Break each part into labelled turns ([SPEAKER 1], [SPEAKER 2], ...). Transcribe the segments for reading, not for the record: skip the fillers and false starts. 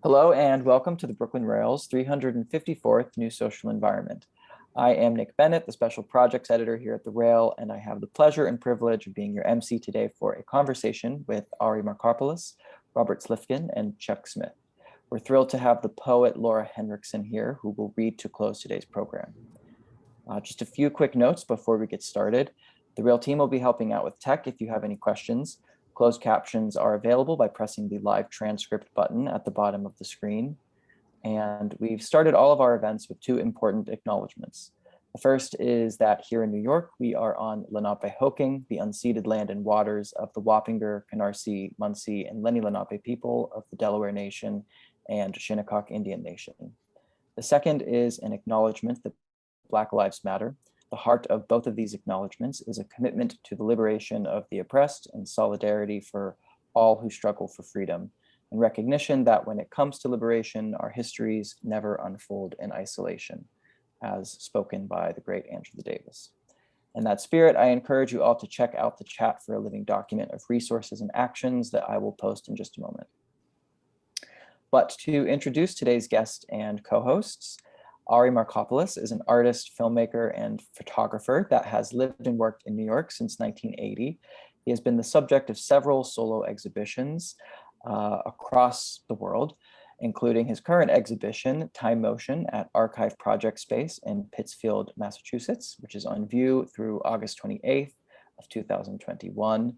[SPEAKER 1] Hello and welcome to the Brooklyn Rail's 354th New Social Environment. I am Nick Bennett, the Special Projects Editor here at the Rail, and I have the pleasure and privilege of being your MC today for a conversation with Ari Marcopoulos, Robert Slifkin, and Chuck Smith. We're thrilled to have the poet Laura Henrikson here, who will read to close today's program. Just a few quick notes before we get started. The Rail team will be helping out with tech if you have any questions. Closed captions are available by pressing the live transcript button at the bottom of the screen. And we've started all of our events with two important acknowledgements. The first is that here in New York, we are on Lenape-Hoking, the unceded land and waters of the Wappinger, Canarsie, Munsee, and Lenni Lenape people of the Delaware Nation and Shinnecock Indian Nation. The second is an acknowledgement that Black Lives Matter. The heart of both of these acknowledgements is a commitment to the liberation of the oppressed and solidarity for all who struggle for freedom, and recognition that when it comes to liberation, our histories never unfold in isolation, as spoken by the great Angela Davis. In that spirit, I encourage you all to check out the Chat for a Living document of resources and actions that I will post in just a moment. But to introduce today's guest and co-hosts, Ari Marcopoulos is an artist, filmmaker, and photographer that has lived and worked in New York since 1980. He has been the subject of several solo exhibitions across the world, including his current exhibition, Time Motion, at Archive Project Space in Pittsfield, Massachusetts, which is on view through August 28th of 2021.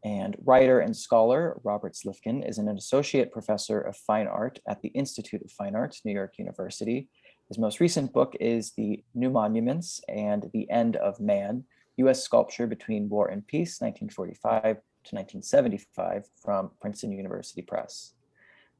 [SPEAKER 1] And writer and scholar Robert Slifkin is an associate professor of fine art at the Institute of Fine Arts, New York University. His most recent book is The New Monuments and the End of Man, U.S. Sculpture Between War and Peace, 1945 to 1975, from Princeton University Press.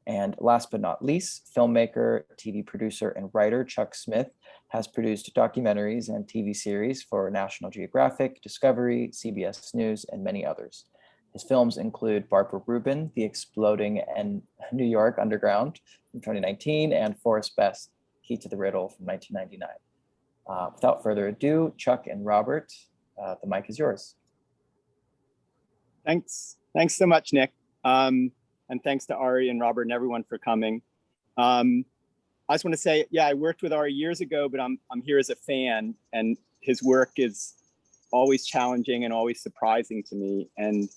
[SPEAKER 1] And last but not least, filmmaker, TV producer, and writer Chuck Smith has produced documentaries and TV series for National Geographic, Discovery, CBS News, and many others. His films include Barbara Rubin, The Exploding and New York Underground from 2019, and Forrest Bess, Key to the Riddle from 1999. Without further ado, Chuck and Robert, the mic is yours.
[SPEAKER 2] Thanks so much, Nick. And thanks to Ari and Robert and everyone for coming. I just want to say, yeah, I worked with Ari years ago, but I'm here as a fan, and his work is always challenging and always surprising to me. And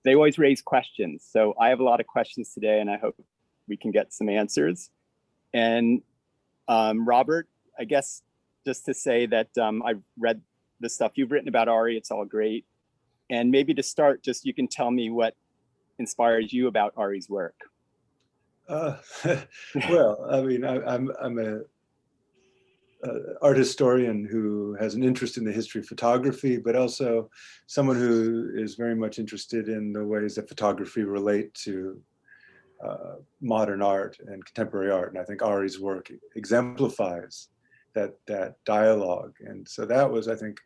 [SPEAKER 2] they always raise questions. So I have a lot of questions today, and I hope we can get some answers. And Robert, I guess just to say that I've read the stuff you've written about Ari, it's all great. And maybe to start, just you can tell me what inspires you about Ari's work.
[SPEAKER 3] Well, I mean, I'm an art historian who has an interest in the history of photography, but also someone who is very much interested in the ways that photography relate to modern art and contemporary art. And I think Ari's work exemplifies that dialogue. And so that was, I think,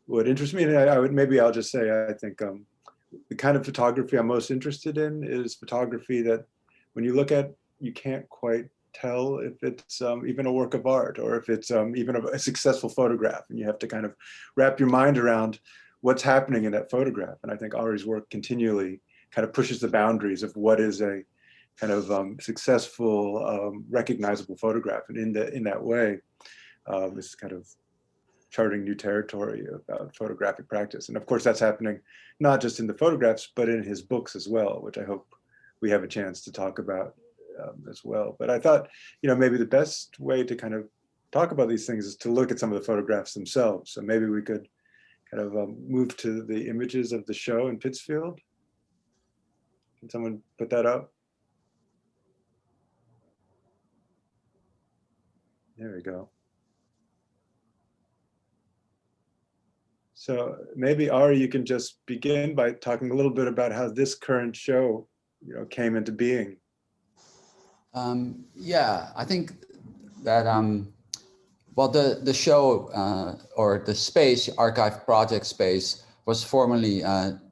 [SPEAKER 3] what interests me. And I'll just say, I think the kind of photography I'm most interested in is photography that when you look at, you can't quite tell if it's even a work of art or if it's even a successful photograph. And you have to kind of wrap your mind around what's happening in that photograph. And I think Ari's work continually kind of pushes the boundaries of what is a kind of successful, recognizable photograph. And in that way, this kind of charting new territory about photographic practice. And of course, that's happening not just in the photographs, but in his books as well, which I hope we have a chance to talk about as well. But I thought, maybe the best way to kind of talk about these things is to look at some of the photographs themselves. So maybe we could kind of move to the images of the show in Pittsfield. Can someone put that up? There we go. So maybe Ari, you can just begin by talking a little bit about how this current show, came into being.
[SPEAKER 4] Yeah, I think that well, the show or the space, Archive Project Space, was formerly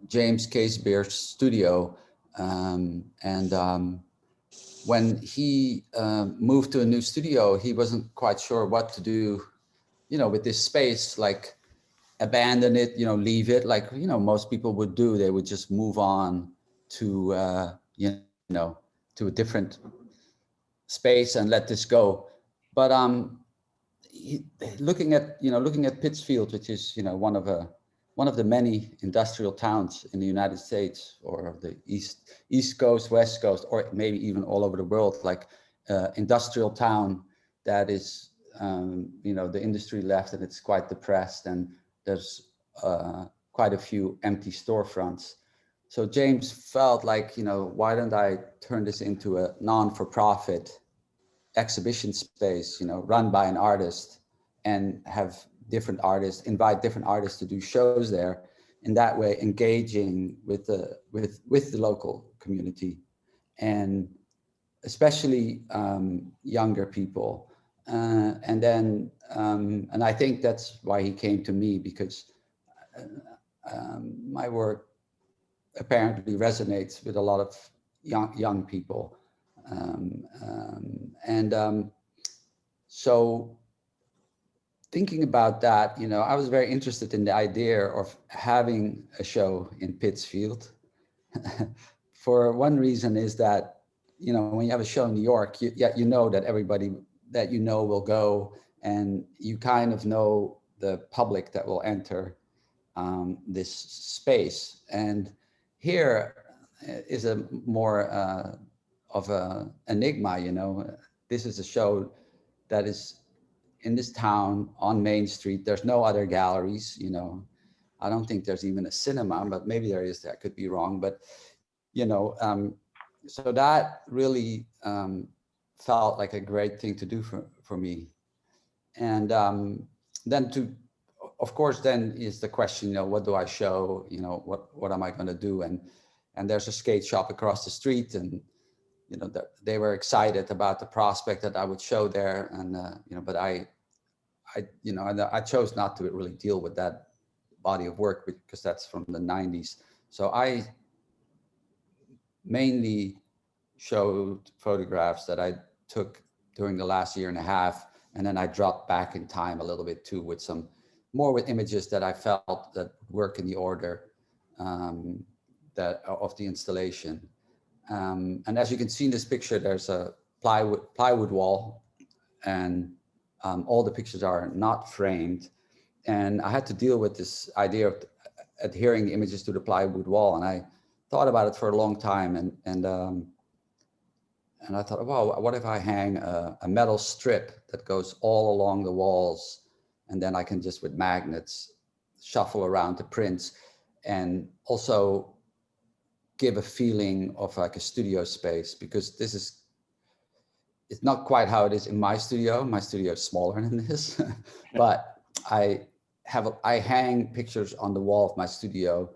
[SPEAKER 4] James Casebeer's studio, and when he moved to a new studio, he wasn't quite sure what to do, with this space, like abandon it, leave it, like, most people would do. They would just move on to, to a different space and let this go. But looking at Pittsfield, which is one of the many industrial towns in the United States, or the East Coast, West Coast, or maybe even all over the world, like industrial town that is the industry left and it's quite depressed, and there's quite a few empty storefronts. So James felt like, why don't I turn this into a non-for-profit exhibition space, run by an artist, and have different artists, invite different artists to do shows there. In that way, engaging with the local community, and especially younger people. And I think that's why he came to me, because my work apparently resonates with a lot of young people. So thinking about that, I was very interested in the idea of having a show in Pittsfield. For one reason is that, when you have a show in New York, you know that everybody that will go, and you kind of know the public that will enter this space. And here is a more of an enigma. This is a show that is in this town on Main Street. There's no other galleries. I don't think there's even a cinema, but maybe there is. I could be wrong, but so that really felt like a great thing to do for me. And then of course, then is the question, what do I show? What am I going to do? And there's a skate shop across the street, and they were excited about the prospect that I would show there. And but I chose not to really deal with that body of work, because that's from the 90s. So I mainly showed photographs that I took during the last year and a half, and then I dropped back in time a little bit too, with some more with images that I felt that work in the order that of the installation. And as you can see in this picture, there's a plywood wall, and all the pictures are not framed. And I had to deal with this idea of adhering the images to the plywood wall, and I thought about it for a long time. And I thought, well, what if I hang a metal strip that goes all along the walls, and then I can just with magnets shuffle around the prints, and also give a feeling of like a studio space, because it's not quite how it is in my studio. My studio is smaller than this, but I hang pictures on the wall of my studio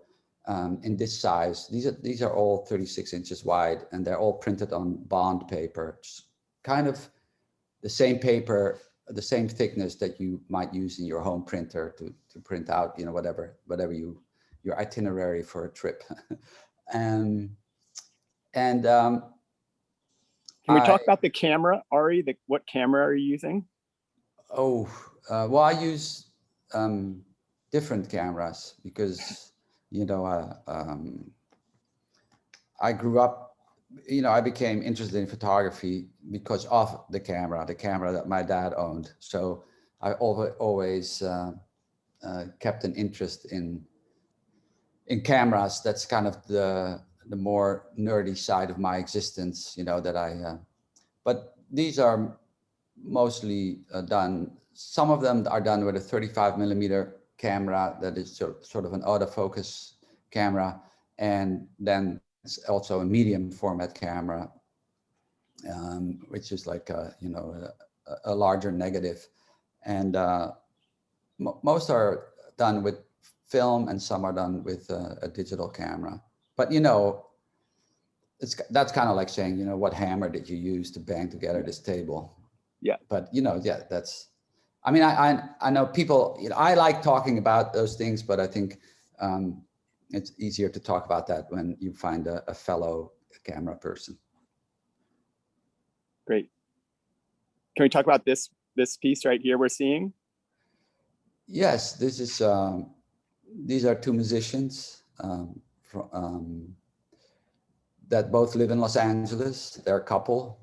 [SPEAKER 4] in this size. These are all 36 inches wide, and they're all printed on bond paper. It's kind of the same paper, the same thickness that you might use in your home printer to print out, whatever your itinerary for a trip. Can
[SPEAKER 2] we talk about the camera, Ari? What camera are you using?
[SPEAKER 4] Oh, well, I use different cameras, because I grew up, I became interested in photography because of the camera that my dad owned. So I always kept an interest in cameras. That's kind of the more nerdy side of my existence, but these are mostly done. Some of them are done with a 35mm camera that is sort of an autofocus camera, and then it's also a medium format camera, which is like a larger negative, and most are done with film, and some are done with a digital camera. But that's kind of like saying, what hammer did you use to bang together this table?
[SPEAKER 2] Yeah.
[SPEAKER 4] But that's, I mean, I know people, I like talking about those things, but I think it's easier to talk about that when you find a fellow camera person.
[SPEAKER 2] Great. Can we talk about this piece right here we're seeing?
[SPEAKER 4] Yes, this is, these are two musicians that both live in Los Angeles. They're a couple.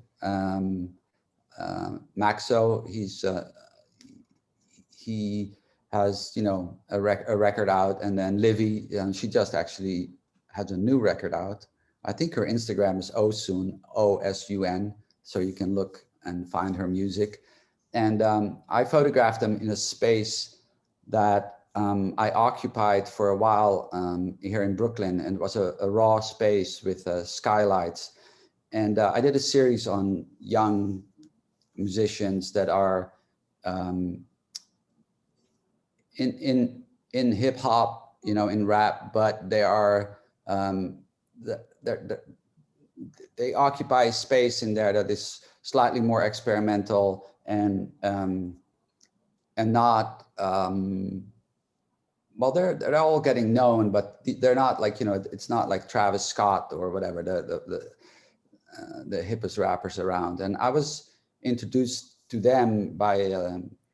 [SPEAKER 4] Maxo. He has, you know, a record out, and then Livy, she just actually has a new record out. I think her Instagram is Osun, O-S-U-N, so you can look and find her music. And I photographed them in a space that I occupied for a while here in Brooklyn, and it was a raw space with skylights. And I did a series on young musicians that are in hip hop, you know, in rap, but they are they occupy space in there that is slightly more experimental and not well, they're all getting known, but they're not like, you know, it's not like Travis Scott or whatever, the hippest rappers around. And I was introduced to them by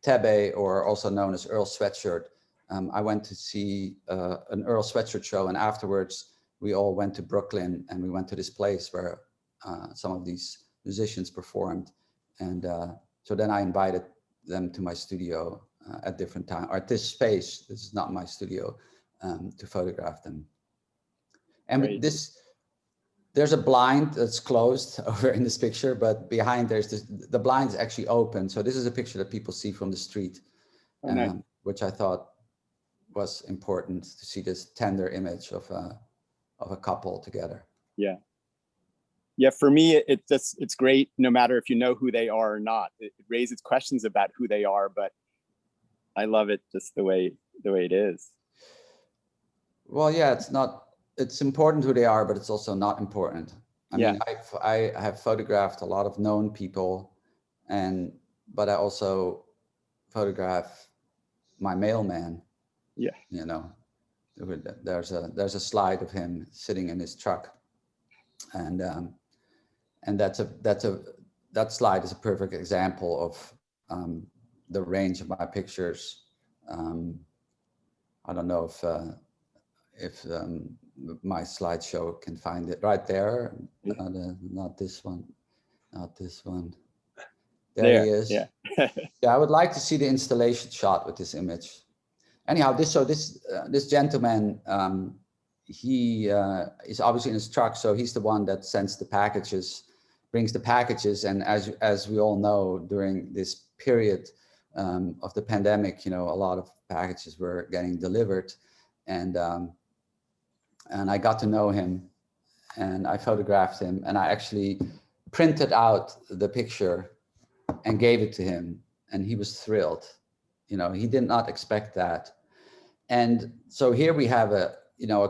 [SPEAKER 4] Tebe, or also known as Earl Sweatshirt. I went to see an Earl Sweatshirt show, and afterwards we all went to Brooklyn, and we went to this place where some of these musicians performed. And so then I invited them to my studio at different times, or at this space, this is not my studio, to photograph them. And
[SPEAKER 2] Great.
[SPEAKER 4] There's a blind that's closed over in this picture, but behind the blind is actually open. So this is a picture that people see from the street,
[SPEAKER 2] nice.
[SPEAKER 4] Which I thought was important to see this tender image of a couple together.
[SPEAKER 2] Yeah. Yeah, for me, it's great no matter if you know who they are or not. It raises questions about who they are, but I love it just the way it is.
[SPEAKER 4] Well, yeah, it's important who they are, but it's also not important. I mean, I have photographed a lot of known people, but I also photograph my mailman.
[SPEAKER 2] Yeah.
[SPEAKER 4] You know, there's a slide of him sitting in his truck, and that slide is a perfect example of the range of my pictures. I don't know if my slideshow can find it right there. Not this one, not this one. There he is.
[SPEAKER 2] Yeah.
[SPEAKER 4] Yeah, I would like to see the installation shot with this image. Anyhow, this gentleman, he is obviously in his truck, so he's the one that sends the packages, brings the packages, and as we all know, during this period of the pandemic, you know, a lot of packages were getting delivered, and I got to know him, and I photographed him, and I actually printed out the picture and gave it to him, and he was thrilled. You know, he did not expect that. And so here we have a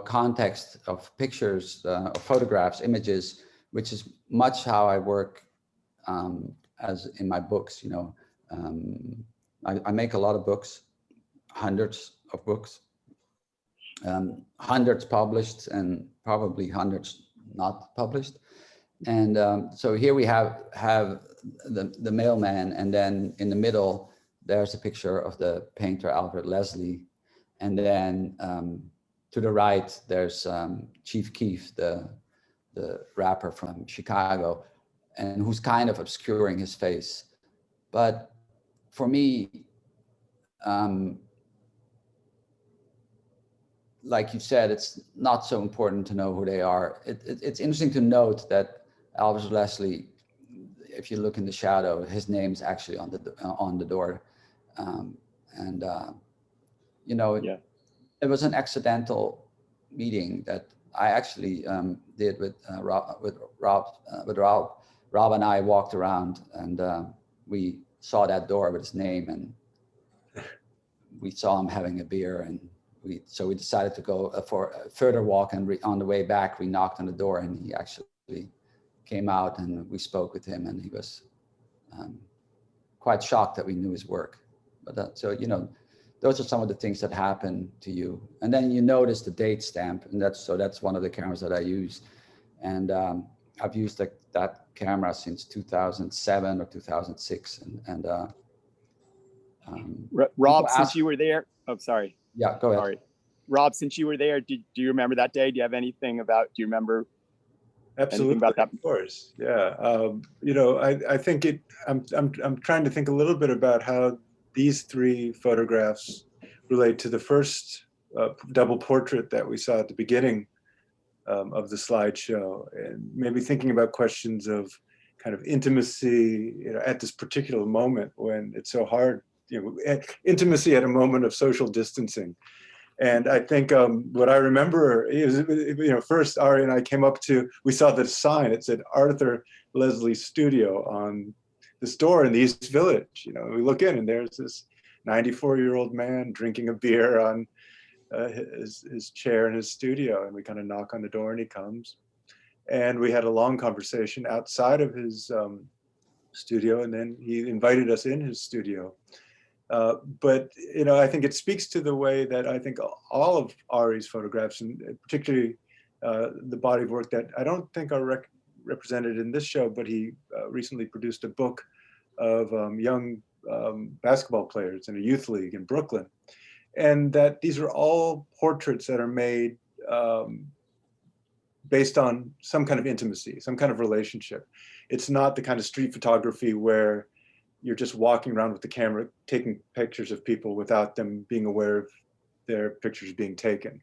[SPEAKER 4] context of pictures, of photographs, images, which is much how I work as in my books. You know, I make a lot of books, hundreds of books, hundreds published and probably hundreds not published. And so here we have the mailman, and then in the middle there's a picture of the painter Alfred Leslie, and then to the right there's Chief Keef, the rapper from Chicago, and who's kind of obscuring his face. But for me, like you said, it's not so important to know who they are. It's interesting to note that Alfred Leslie, if you look in the shadow, his name's actually on the door, you know, it was an accidental meeting that I actually did with Rob. Rob and I walked around, and we saw that door with his name, and we saw him having a beer, and so we decided to go for a further walk, and on the way back we knocked on the door, and he actually came out, and we spoke with him, and he was quite shocked that we knew his work. But so, you know, those are some of the things that happen to you. And then you notice the date stamp, and that's one of the cameras that I use. And I've used that camera since 2007 or 2006.
[SPEAKER 2] Rob, since you were there, oh, sorry.
[SPEAKER 4] Yeah, go ahead.
[SPEAKER 2] Sorry. Rob, since you were there, do you remember that day? Do you have anything do you remember
[SPEAKER 3] Absolutely,
[SPEAKER 2] about that?
[SPEAKER 3] of course, yeah. You know, I think it. I'm trying to think a little bit about how these three photographs relate to the first double portrait that we saw at the beginning of the slideshow, and maybe thinking about questions of kind of intimacy, you know, at this particular moment when it's so hard. You know, intimacy at a moment of social distancing. And I think what I remember is, you know, first Ari and I came up to, we saw the sign, it said Arthur Leslie Studio on this door in the East Village. You know, we look in and there's this 94-year-old man drinking a beer on his chair in his studio. And we kind of knock on the door and he comes. And we had a long conversation outside of his studio, and then he invited us in his studio. But you know, I think it speaks to the way that I think all of Ari's photographs, and particularly the body of work that I don't think are represented in this show, but he recently produced a book of young basketball players in a youth league in Brooklyn, and that these are all portraits that are made based on some kind of intimacy, some kind of relationship. It's not the kind of street photography where you're just walking around with the camera, taking pictures of people without them being aware of their pictures being taken.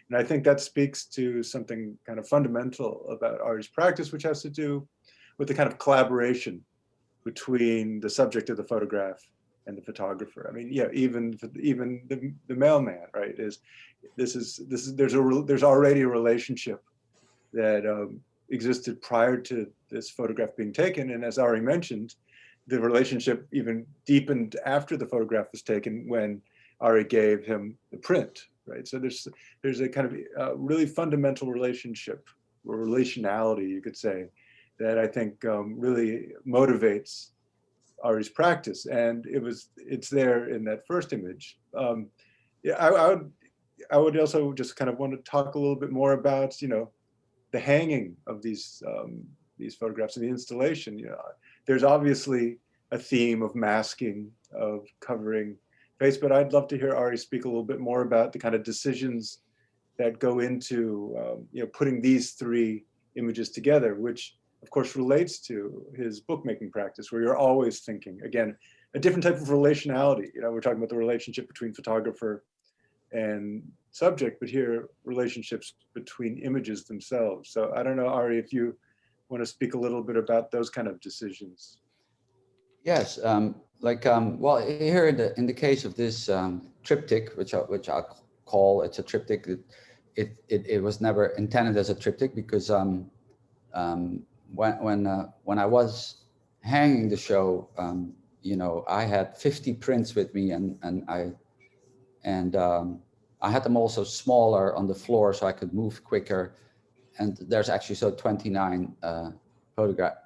[SPEAKER 3] And I think that speaks to something kind of fundamental about Ari's practice, which has to do with the kind of collaboration between the subject of the photograph and the photographer. I mean, yeah, even the mailman, right? There's already a relationship that existed prior to this photograph being taken, and as Ari mentioned, the relationship even deepened after the photograph was taken when Ari gave him the print, right? So there's a kind of really fundamental relationship, or relationality, you could say, that I think really motivates Ari's practice, and it's there in that first image. Yeah, I would also just kind of want to talk a little bit more about, you know, the hanging of these photographs and the installation. You know, there's obviously a theme of masking, of covering face, but I'd love to hear Ari speak a little bit more about the kind of decisions that go into you know, putting these three images together, which of course relates to his bookmaking practice, where you're always thinking, again, a different type of relationality. You know, we're talking about the relationship between photographer and subject, but here relationships between images themselves. So I don't know, Ari, if you want to speak a little bit about those kind of decisions.
[SPEAKER 4] Yes, well, here in the case of this triptych, which I'll call, it's a triptych. It was never intended as a triptych, because when I was hanging the show, you know, I had 50 prints with me, and I had them also smaller on the floor so I could move quicker. And there's actually 29 photograph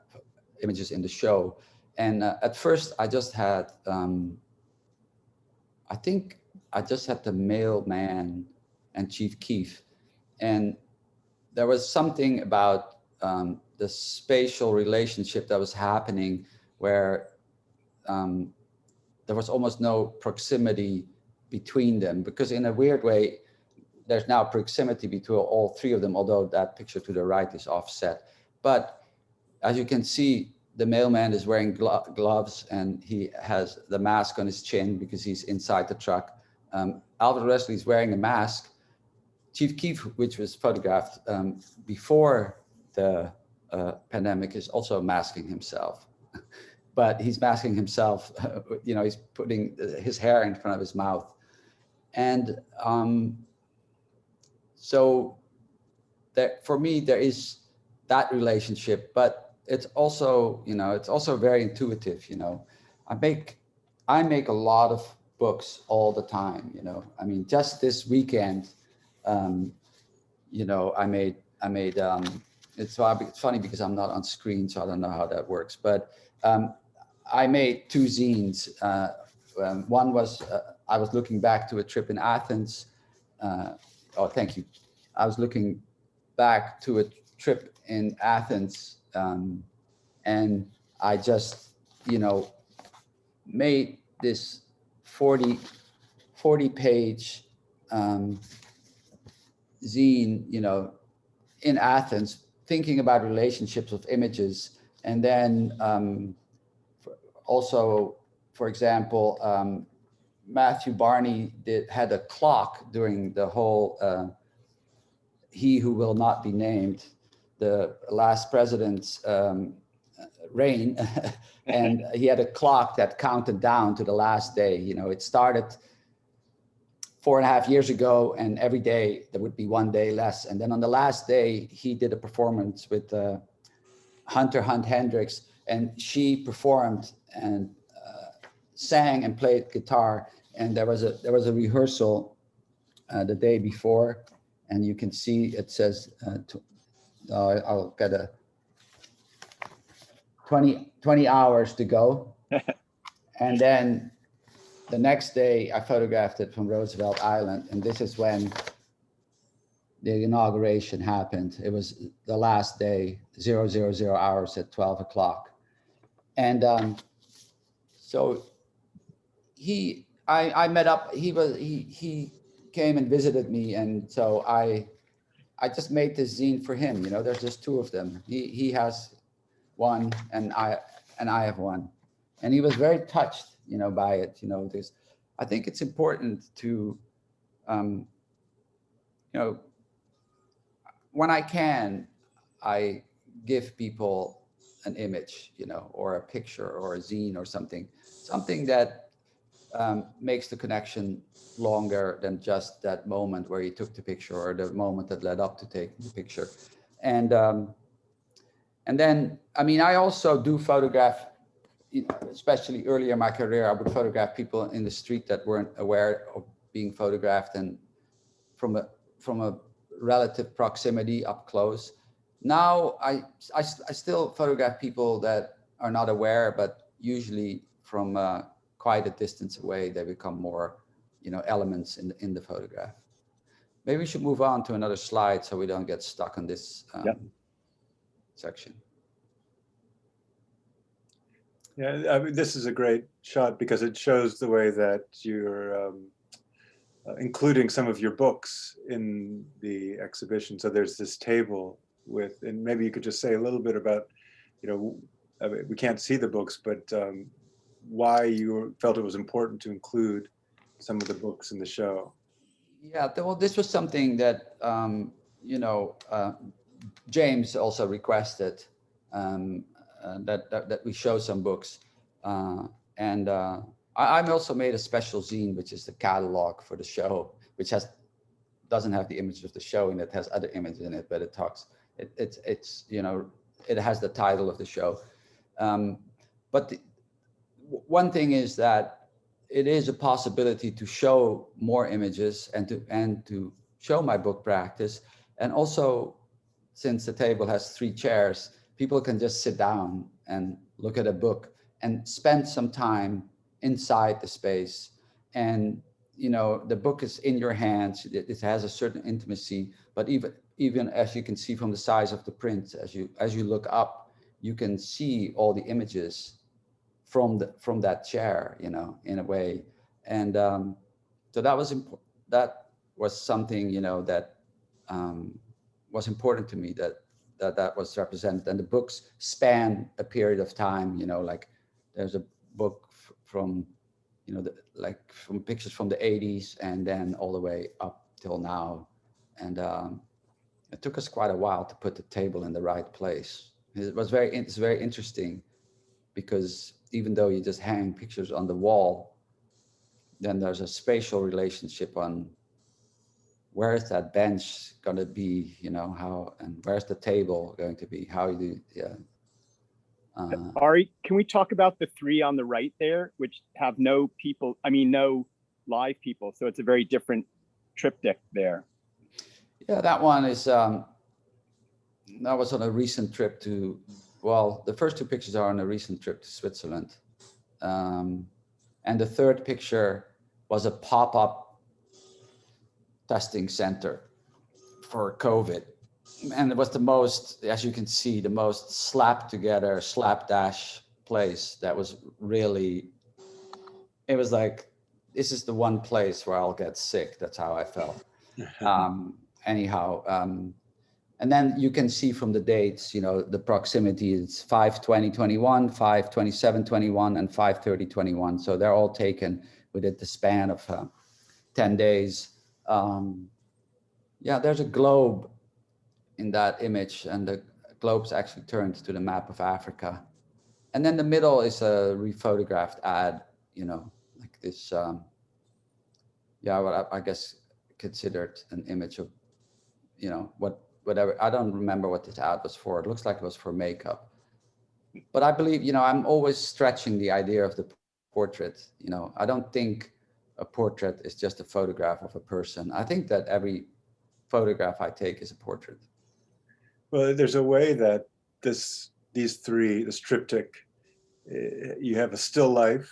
[SPEAKER 4] images in the show. And at first I just had, I think I just had the mailman and Chief Keef. And there was something about the spatial relationship that was happening where there was almost no proximity between them, because in a weird way, there's now proximity between all three of them, although that picture to the right is offset. But as you can see, the mailman is wearing gloves, and he has the mask on his chin because he's inside the truck. Albert Wesley is wearing a mask. Chief Keef, which was photographed before the pandemic, is also masking himself. But he's masking himself, you know, he's putting his hair in front of his mouth. And so that, for me, there is that relationship, but it's also, you know, it's also very intuitive. You know, I make a lot of books all the time. You know, I mean, just this weekend, you know, I made. It's funny because I'm not on screen, so I don't know how that works. But I made 2 zines. One was I was looking back to a trip in Athens. Oh, thank you. I was looking back to a trip in Athens. And I just, you know, made this 40-page zine, you know, in Athens thinking about relationships of images. And then also, for example, Matthew Barney had a clock during the whole He Who Will Not Be Named, the last president's reign. And he had a clock that counted down to the last day. You know, it started 4.5 years ago, and every day there would be one day less. And then on the last day, he did a performance with Hunter Hunt Hendricks, and she performed and sang and played guitar. And there was a rehearsal the day before, and you can see it says I'll get a 20 hours to go. And then the next day I photographed it from Roosevelt Island, and this is when the inauguration happened. It was the last day, 000 hours at 12 o'clock. And so I met up, he came and visited me, and so I just made this zine for him. You know, there's just two of them. He has one, and I have one, and he was very touched, you know, by it. You know, I think it's important to, you know, when I can, I give people an image, you know, or a picture or a zine or something that makes the connection longer than just that moment where you took the picture or the moment that led up to taking the picture. And then, I mean, I also do photograph, especially earlier in my career, I would photograph people in the street that weren't aware of being photographed, and from a relative proximity up close. Now I still photograph people that are not aware, but usually from quite a distance away, they become more, you know, elements in the photograph. Maybe we should move on to another slide so we don't get stuck on this section.
[SPEAKER 3] Yeah, I mean, this is a great shot because it shows the way that you're including some of your books in the exhibition. So there's this table with, and maybe you could just say a little bit about, you know, I mean, we can't see the books, but why you felt it was important to include some of the books in the show.
[SPEAKER 4] Yeah, well, this was something that, you know, James also requested that we show some books. I also made a special zine, which is the catalog for the show, which doesn't have the image of the show and it has other images in it, but it talks, it's you know, it has the title of the show. But one thing is that it is a possibility to show more images and to show my book practice. And also, since the table has 3 chairs, people can just sit down and look at a book and spend some time inside the space. And, you know, the book is in your hands. It has a certain intimacy, but even as you can see from the size of the print, as you look up, you can see all the images from that chair, you know, in a way. And so that was something, you know, that was important to me, that was represented. And the books span a period of time, you know, like there's a book from, you know, from pictures from the 80s and then all the way up till now. And it took us quite a while to put the table in the right place. It's very interesting because even though you just hang pictures on the wall, then there's a spatial relationship on where is that bench going to be, you know, how, and where's the table going to be, how you do, yeah.
[SPEAKER 2] Ari, can we talk about the 3 on the right there, which have no people, I mean, no live people. So it's a very different triptych there.
[SPEAKER 4] Yeah, that one is, that was on a recent trip to, well, the first 2 pictures are on a recent trip to Switzerland. And the 3rd picture was a pop-up testing center for COVID. And it was the most, as you can see, the most slapped together, slapdash place that was really, it was like, this is the one place where I'll get sick. That's how I felt. Anyhow, And then you can see from the dates, you know, the proximity is 5/20/21, 5/27/21, and 5/30/21. So they're all taken within the span of 10 days. Yeah, there's a globe in that image, and the globe's actually turned to the map of Africa. And then the middle is a rephotographed ad, you know, like this, yeah, what I guess considered an image of, you know, whatever. I don't remember what this ad was for. It looks like it was for makeup. But I believe, you know, I'm always stretching the idea of the portrait. You know, I don't think a portrait is just a photograph of a person. I think that every photograph I take is a portrait.
[SPEAKER 3] Well, there's a way that this triptych, you have a still life,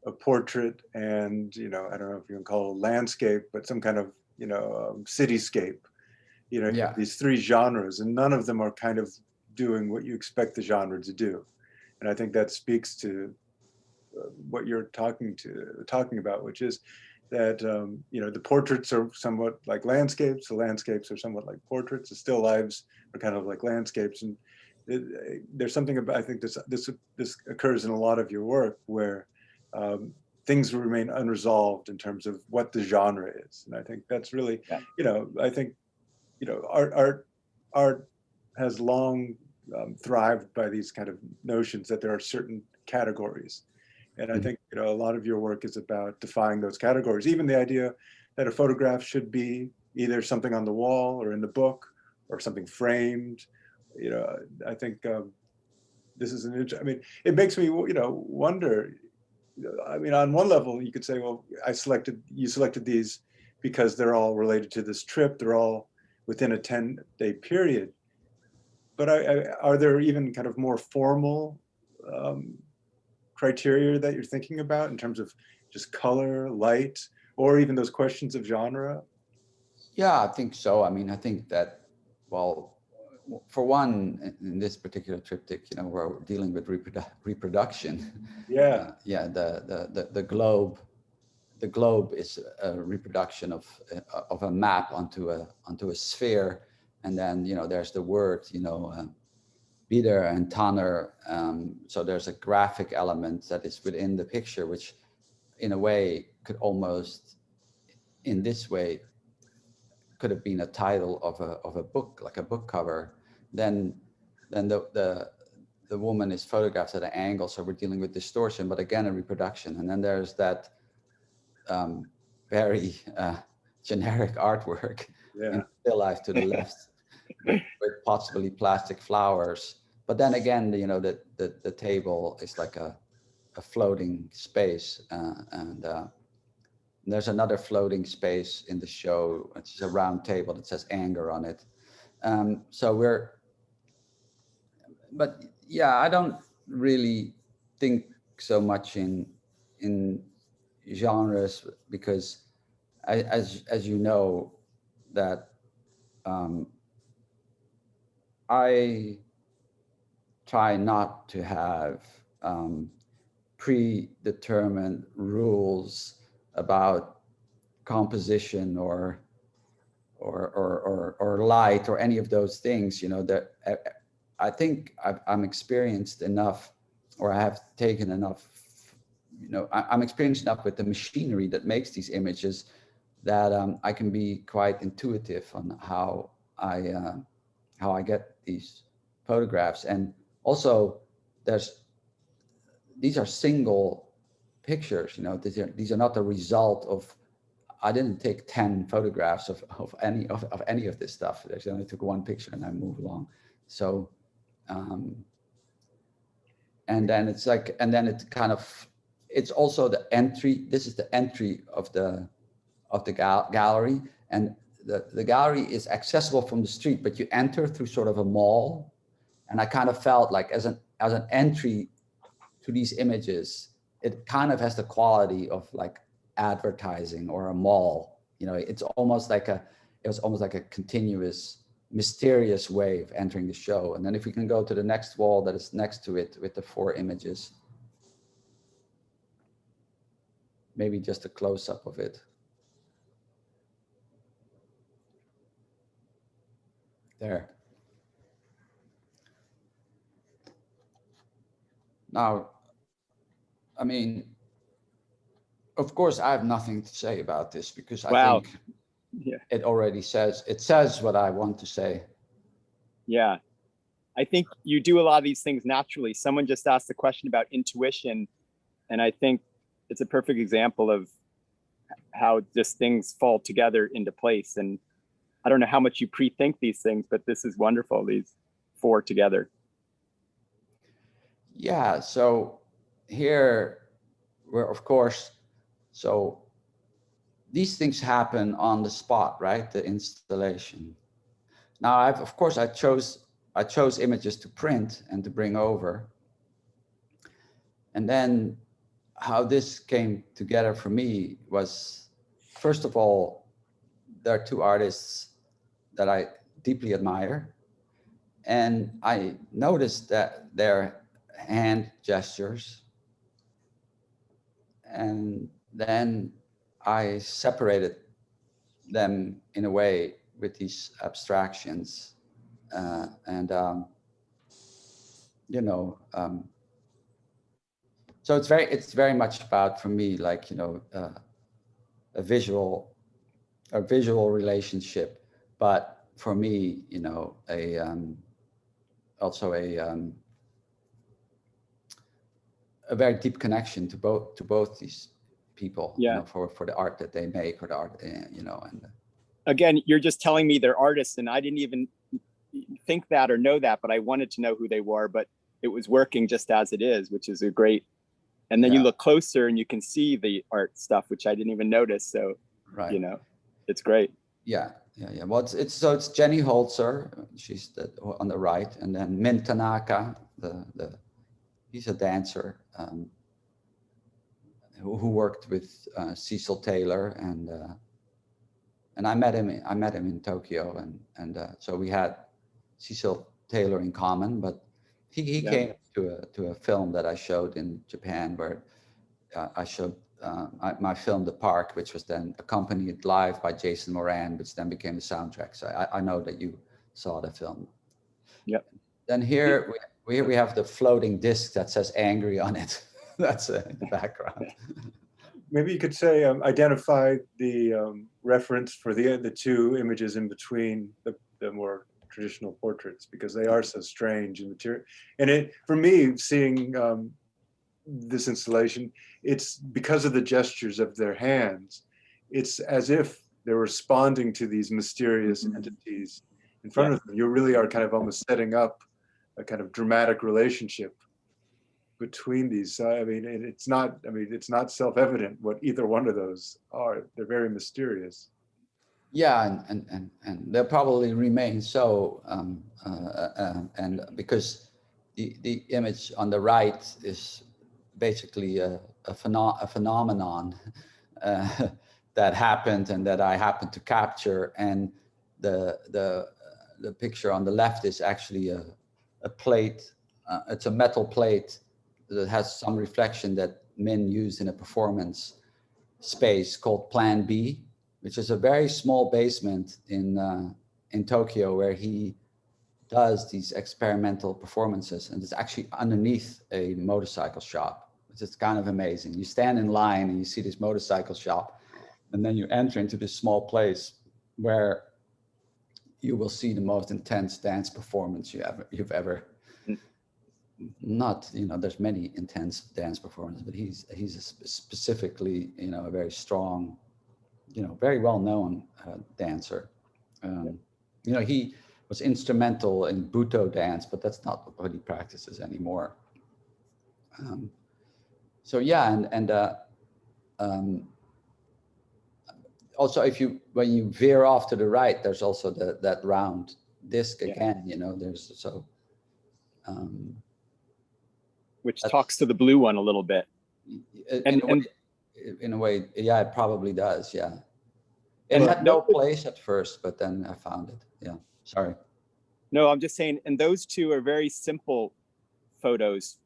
[SPEAKER 3] a portrait, and, you know, I don't know if you can call it landscape, but some kind of, you know, cityscape. You know, you have these three genres, and none of them are kind of doing what you expect the genre to do. And I think that speaks to what you're talking about, which is that, you know, the portraits are somewhat like landscapes, the landscapes are somewhat like portraits, the still lives are kind of like landscapes. And there's something about, I think this occurs in a lot of your work where things remain unresolved in terms of what the genre is. And I think that's really, you know, I think, you know, art has long thrived by these kind of notions that there are certain categories. And I think, you know, a lot of your work is about defying those categories. Even the idea that a photograph should be either something on the wall or in the book or something framed. You know, I think this is I mean, it makes me, you know, wonder. I mean, on one level, you could say, well, you selected these because they're all related to this trip. They're all within a 10-day period. But are there even kind of more formal criteria that you're thinking about in terms of just color, light, or even those questions of genre?
[SPEAKER 4] Yeah, I think so. I mean, I think that, well, for one, in this particular triptych, you know, we're dealing with reproduction.
[SPEAKER 3] Yeah.
[SPEAKER 4] Yeah, the globe is a reproduction of a map onto a sphere, and then, you know, there's the word, you know, Bieder and Tanner. So there's a graphic element that is within the picture, which in a way could almost, in this way, could have been a title of a book, like a book cover. Then the woman is photographed at an angle, so we're dealing with distortion, but again, a reproduction. And then there's that very generic artwork in still life to the left with possibly plastic flowers. But then again, you know, the table is like a floating space, and there's another floating space in the show, which is a round table that says anger on it. But yeah, I don't really think so much in genres, because as you know, that I try not to have predetermined rules about composition or light or any of those things. You know, that I think I'm experienced enough, or I have taken enough, you know, I'm experienced enough with the machinery that makes these images that I can be quite intuitive on how I get these photographs. And also these are single pictures, you know, these are not the result of, I didn't take 10 photographs of any of this stuff. I only took one picture and I move along. So, and then it's like, and then it kind of, it's also the entry. This is the entry of the gallery, and the gallery is accessible from the street, but you enter through sort of a mall. And I kind of felt like as an entry to these images, it kind of has the quality of like advertising or a mall. You know, it was almost like a continuous, mysterious way of entering the show. And then if we can go to the next wall that is next to it with the 4 images, maybe just a close-up of it. There. Now, I mean, of course, I have nothing to say about this because I
[SPEAKER 2] Wow.
[SPEAKER 4] think
[SPEAKER 2] Yeah.
[SPEAKER 4] it already says what I want to say.
[SPEAKER 2] Yeah. I think you do a lot of these things naturally. Someone just asked a question about intuition, and I think it's a perfect example of how just things fall together into place. And I don't know how much you pre-think these things, but this is wonderful, these four together.
[SPEAKER 4] Yeah, so here we're, of course, so these things happen on the spot, right? The installation. Now, of course, I chose images to print and to bring over. And then how this came together for me was, first of all, there are two artists that I deeply admire. And I noticed that their hand gestures. And then I separated them in a way with these abstractions. So it's very much about, for me, like, a visual relationship, but for me, also a very deep connection to both these people,
[SPEAKER 2] Yeah.
[SPEAKER 4] For the art that they make, or the art,
[SPEAKER 2] Again, you're just telling me they're artists, and I didn't even think that or know that, but I wanted to know who they were, but it was working just as it is, which is a great. And then you look closer and you can see the art stuff, which I didn't even notice. So,
[SPEAKER 4] right.
[SPEAKER 2] It's great.
[SPEAKER 4] Yeah. Well, it's Jenny Holzer, she's on the right, and then Min Tanaka, he's a dancer who worked with Cecil Taylor, and I met him in Tokyo, and so we had Cecil Taylor in common, but he came to a film that I showed in Japan, where I showed my film The Park, which was then accompanied live by Jason Moran, which then became the soundtrack. So I know that you saw the film.
[SPEAKER 2] Yep.
[SPEAKER 4] Then here we have the floating disc that says "angry" on it. That's in the background.
[SPEAKER 3] Maybe you could say identify the reference for the two images in between the more traditional portraits, because they are so strange in material. And for me, seeing this installation, it's because of the gestures of their hands. It's as if they're responding to these mysterious entities in front of them. You really are kind of almost setting up a kind of dramatic relationship between these. It's not self-evident what either one of those are. They're very mysterious.
[SPEAKER 4] Yeah, and they'll probably remain so, and because the image on the right is basically a phenomenon that happened and that I happened to capture, and the picture on the left is actually a plate. It's a metal plate that has some reflection that Min used in a performance space called Plan B, which is a very small basement in Tokyo, where he does these experimental performances, and it's actually underneath a motorcycle shop, which is kind of amazing. You stand in line and you see this motorcycle shop, and then you enter into this small place where you will see the most intense dance performance you've ever. Not, there's many intense dance performances, but he's specifically, a very strong, very well-known dancer. He was instrumental in Buto dance, but that's not what he practices anymore. So yeah, and also when you veer off to the right, there's also that round disc again. There's so.
[SPEAKER 2] Which talks to the blue one a little bit.
[SPEAKER 4] In a way, yeah, it probably does. Yeah. It had no place at first, but then I found it. Yeah, sorry.
[SPEAKER 2] No, I'm just saying, and those two are very simple photos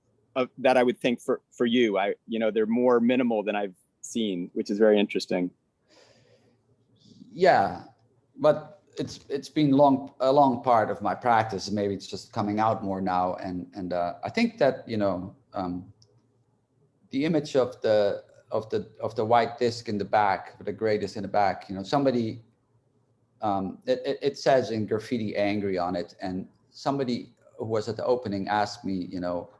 [SPEAKER 2] that I would think for you. They're more minimal than I've seen, which is very interesting.
[SPEAKER 4] Yeah, but it's been a long part of my practice. Maybe it's just coming out more now, and I think that the image of the white disc in the back, the gray disc in the back, somebody it says in graffiti angry on it, and somebody who was at the opening asked me,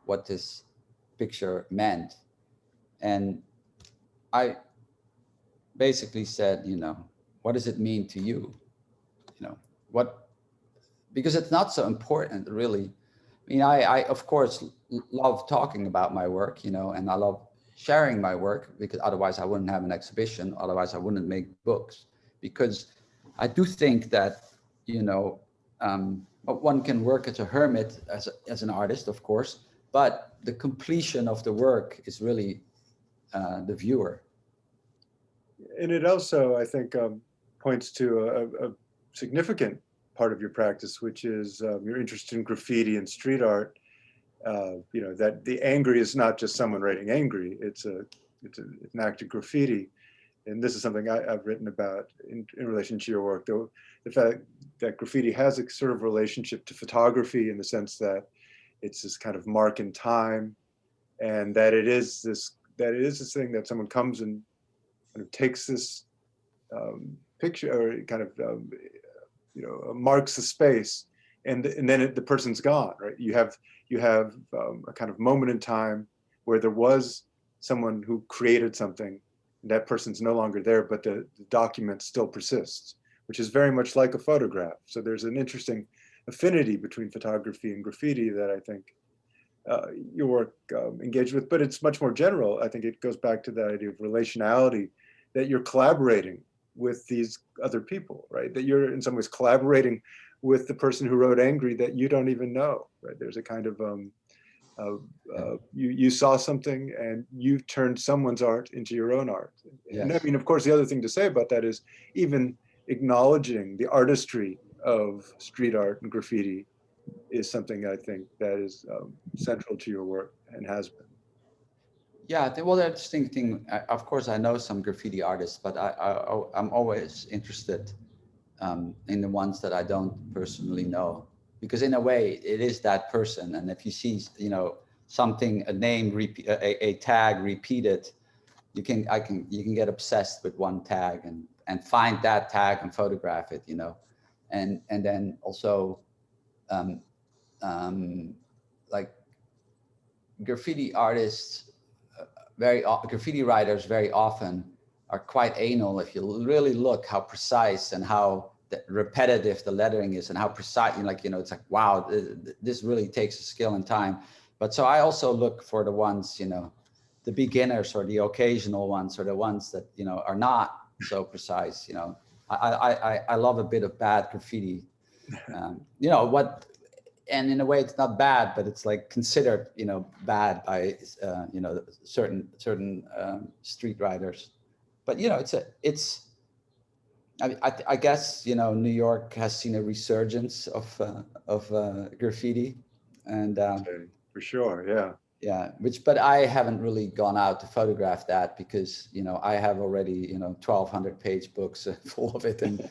[SPEAKER 4] what this picture meant, and I basically said, what does it mean to you? Because it's not so important, really. I mean, I of course love talking about my work, and I love sharing my work, because otherwise I wouldn't have an exhibition. Otherwise I wouldn't make books, because I do think that, one can work as a hermit, as an artist, of course, but the completion of the work is really the viewer.
[SPEAKER 3] And it also, I think, points to a significant part of your practice, which is your interest in graffiti and street art. That the angry is not just someone writing angry; it's an act of graffiti. And this is something I've written about in relation to your work, though, the fact that graffiti has a sort of relationship to photography, in the sense that it's this kind of mark in time, and that it is this thing that someone comes and kind of takes this picture, or kind of marks the space, and then the person's gone, right? You have a kind of moment in time where there was someone who created something, and that person's no longer there, but the document still persists, which is very much like a photograph. So there's an interesting affinity between photography and graffiti that I think your work engaged with, but it's much more general. I think it goes back to the idea of relationality, that you're collaborating with these other people, right? That you're in some ways collaborating with the person who wrote angry that you don't even know, right? There's a kind of, you saw something and you turned someone's art into your own art. Yes. And I mean, of course, the other thing to say about that is even acknowledging the artistry of street art and graffiti is something I think that is central to your work and has been.
[SPEAKER 4] Yeah, well, the interesting thing, of course, I know some graffiti artists, but I'm always interested in the ones that I don't personally know, because in a way it is that person. And if you see, something, a name, a tag repeated, you can get obsessed with one tag and find that tag and photograph it, and then also like graffiti artists. Graffiti writers very often are quite anal. If you really look how precise and how repetitive the lettering is, and how precise, it's like, wow, this really takes skill and time. But so I also look for the ones, the beginners, or the occasional ones, or the ones that, are not so precise. I love a bit of bad graffiti. And in a way it's not bad, but it's like considered, bad by, certain street writers. But, I guess, New York has seen a resurgence of graffiti, and
[SPEAKER 3] for sure, yeah.
[SPEAKER 4] Yeah, but I haven't really gone out to photograph that, because, I have already, 1,200 page books full of it, and,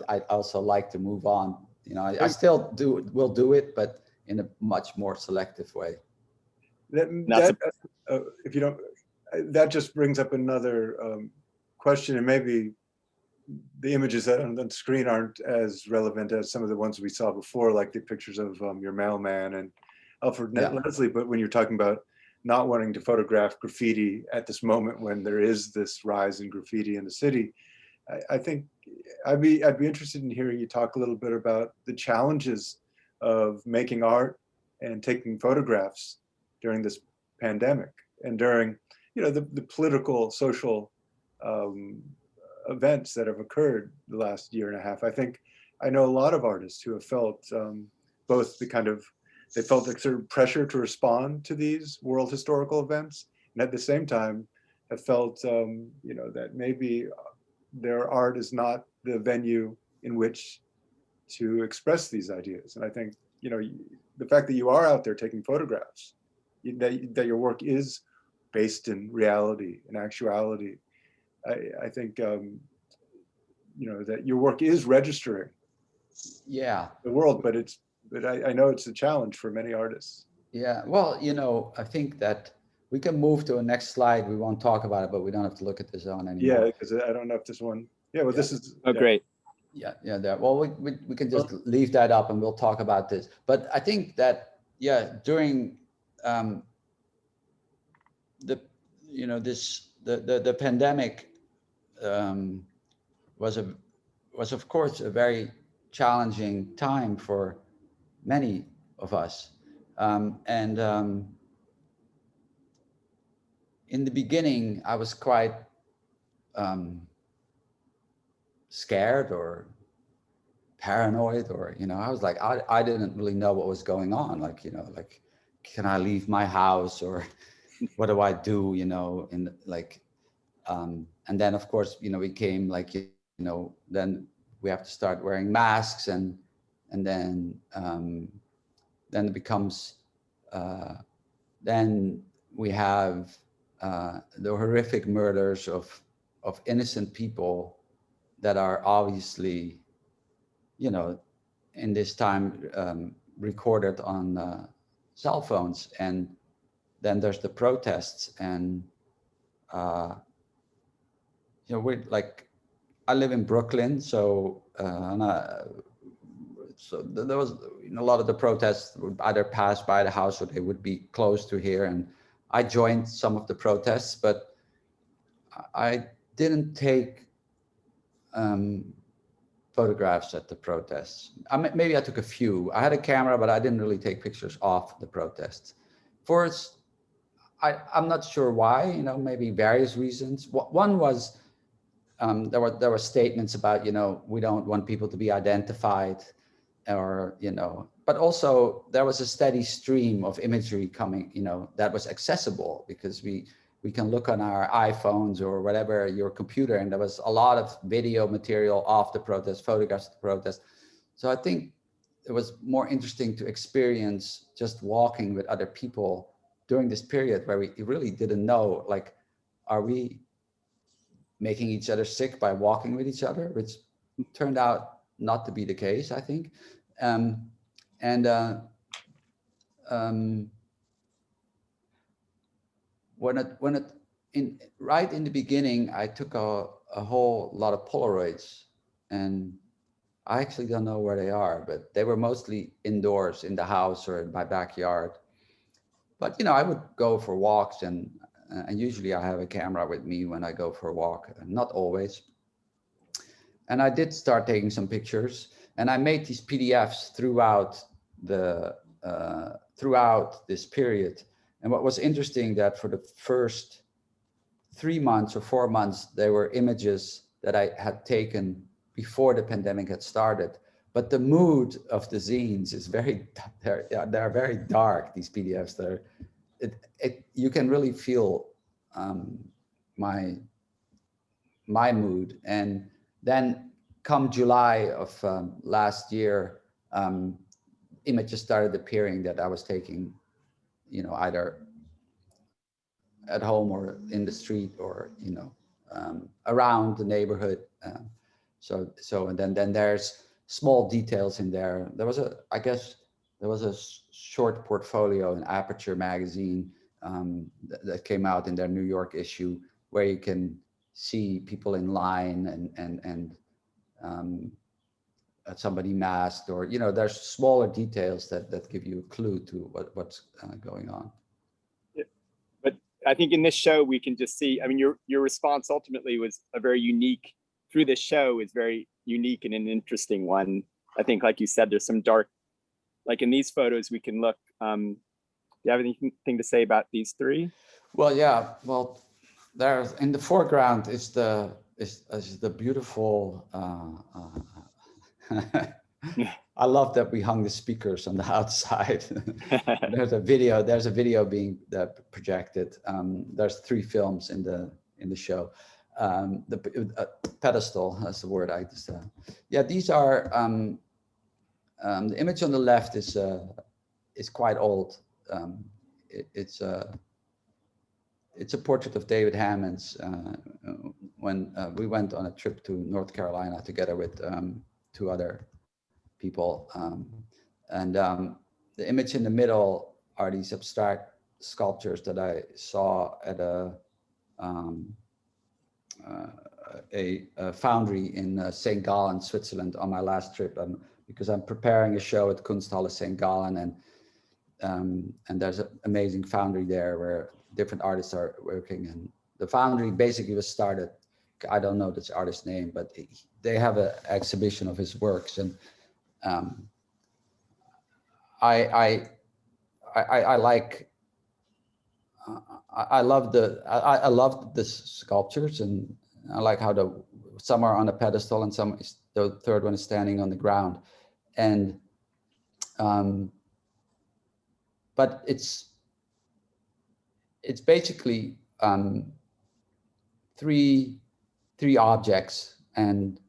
[SPEAKER 4] I also like to move on. I still will do it, but in a much more selective way.
[SPEAKER 3] If you don't, that just brings up another question, and maybe the images that on the screen aren't as relevant as some of the ones we saw before, like the pictures of your mailman and Alfred Leslie. But when you're talking about not wanting to photograph graffiti at this moment when there is this rise in graffiti in the city, I think I'd be interested in hearing you talk a little bit about the challenges of making art and taking photographs during this pandemic, and during, the political, social events that have occurred the last year and a half. I know a lot of artists who have felt both they felt a sort of pressure to respond to these world historical events, and at the same time have felt, that maybe their art is not the venue in which to express these ideas. And I think, the fact that you are out there taking photographs, that your work is based in reality and actuality, I think, that your work is registering
[SPEAKER 4] Yeah.
[SPEAKER 3] the world, but I know it's a challenge for many artists.
[SPEAKER 4] Yeah, well, you know, I think that we can move to a next slide. We won't talk about it, but we don't have to look at this on anymore.
[SPEAKER 3] Yeah, because I don't know if this one. Yeah, well, this is.
[SPEAKER 2] Oh,
[SPEAKER 3] yeah.
[SPEAKER 2] great.
[SPEAKER 4] Yeah, there. Well, we can just leave that up and we'll talk about this. But I think that, yeah, during the, you know, the pandemic was of course a very challenging time for many of us. In the beginning, I was quite scared or paranoid, or, you know, I was like, I didn't really know what was going on. Like, you know, like, can I leave my house, or what do I do, you know, and then of course, you know, we came like, you know, then we have to start wearing masks, and then it becomes, then we have the horrific murders of innocent people that are obviously, you know, in this time recorded on cell phones. And then there's the protests, and you know, we're like, I live in Brooklyn, so so there was, you know, a lot of the protests would either pass by the house or they would be close to here, and I joined some of the protests, but I didn't take photographs at the protests. Maybe I took a few. I had a camera, but I didn't really take pictures of the protests. I'm not sure why, you know, maybe various reasons. One was there were statements about, you know, we don't want people to be identified, or, you know, but also there was a steady stream of imagery coming, you know, that was accessible, because we can look on our iPhones or whatever, your computer, and there was a lot of video material of the protest, photographs of the protest. So I think it was more interesting to experience just walking with other people during this period where we really didn't know, like, are we making each other sick by walking with each other, which turned out not to be the case, I think. Right in the beginning, I took a whole lot of Polaroids, and I actually don't know where they are, but they were mostly indoors in the house or in my backyard. But, you know, I would go for walks, and usually I have a camera with me when I go for a walk, not always. And I did start taking some pictures, and I made these PDFs throughout this period. And what was interesting, that for the first 3 months or 4 months, there were images that I had taken before the pandemic had started. But the mood of the zines is they're very dark, these PDFs. You can really feel my mood. And then come July of last year, images started appearing that I was taking, you know, either at home or in the street, or, you know, around the neighborhood. And then there's small details in there. I guess there was a short portfolio in Aperture magazine that came out in their New York issue, where you can see people in line and somebody masked, or, you know, there's smaller details that give you a clue to what's going on.
[SPEAKER 2] Yeah. But I think in this show, we can just see, I mean, your response ultimately was through this show is very unique and an interesting one. I think, like you said, there's some dark, like in these photos, we can look, do you have anything to say about these three?
[SPEAKER 4] Well, yeah, well, there's in the foreground is the beautiful, I love that we hung the speakers on the outside. There's a video being projected. There's 3 films in the show. The pedestal, that's the word I just, yeah, these are, the image on the left is quite old. It's a portrait of David Hammons when we went on a trip to North Carolina together with 2 other people. The image in the middle are these abstract sculptures that I saw at a foundry in St. Gallen, Switzerland on my last trip, because I'm preparing a show at Kunsthalle St. Gallen, and there's an amazing foundry there where different artists are working. And the foundry basically was started, I don't know this artist's name, but they have an exhibition of his works, and I love the sculptures, and I like how some are on a pedestal and the third one is standing on the ground, and but it's basically three objects, and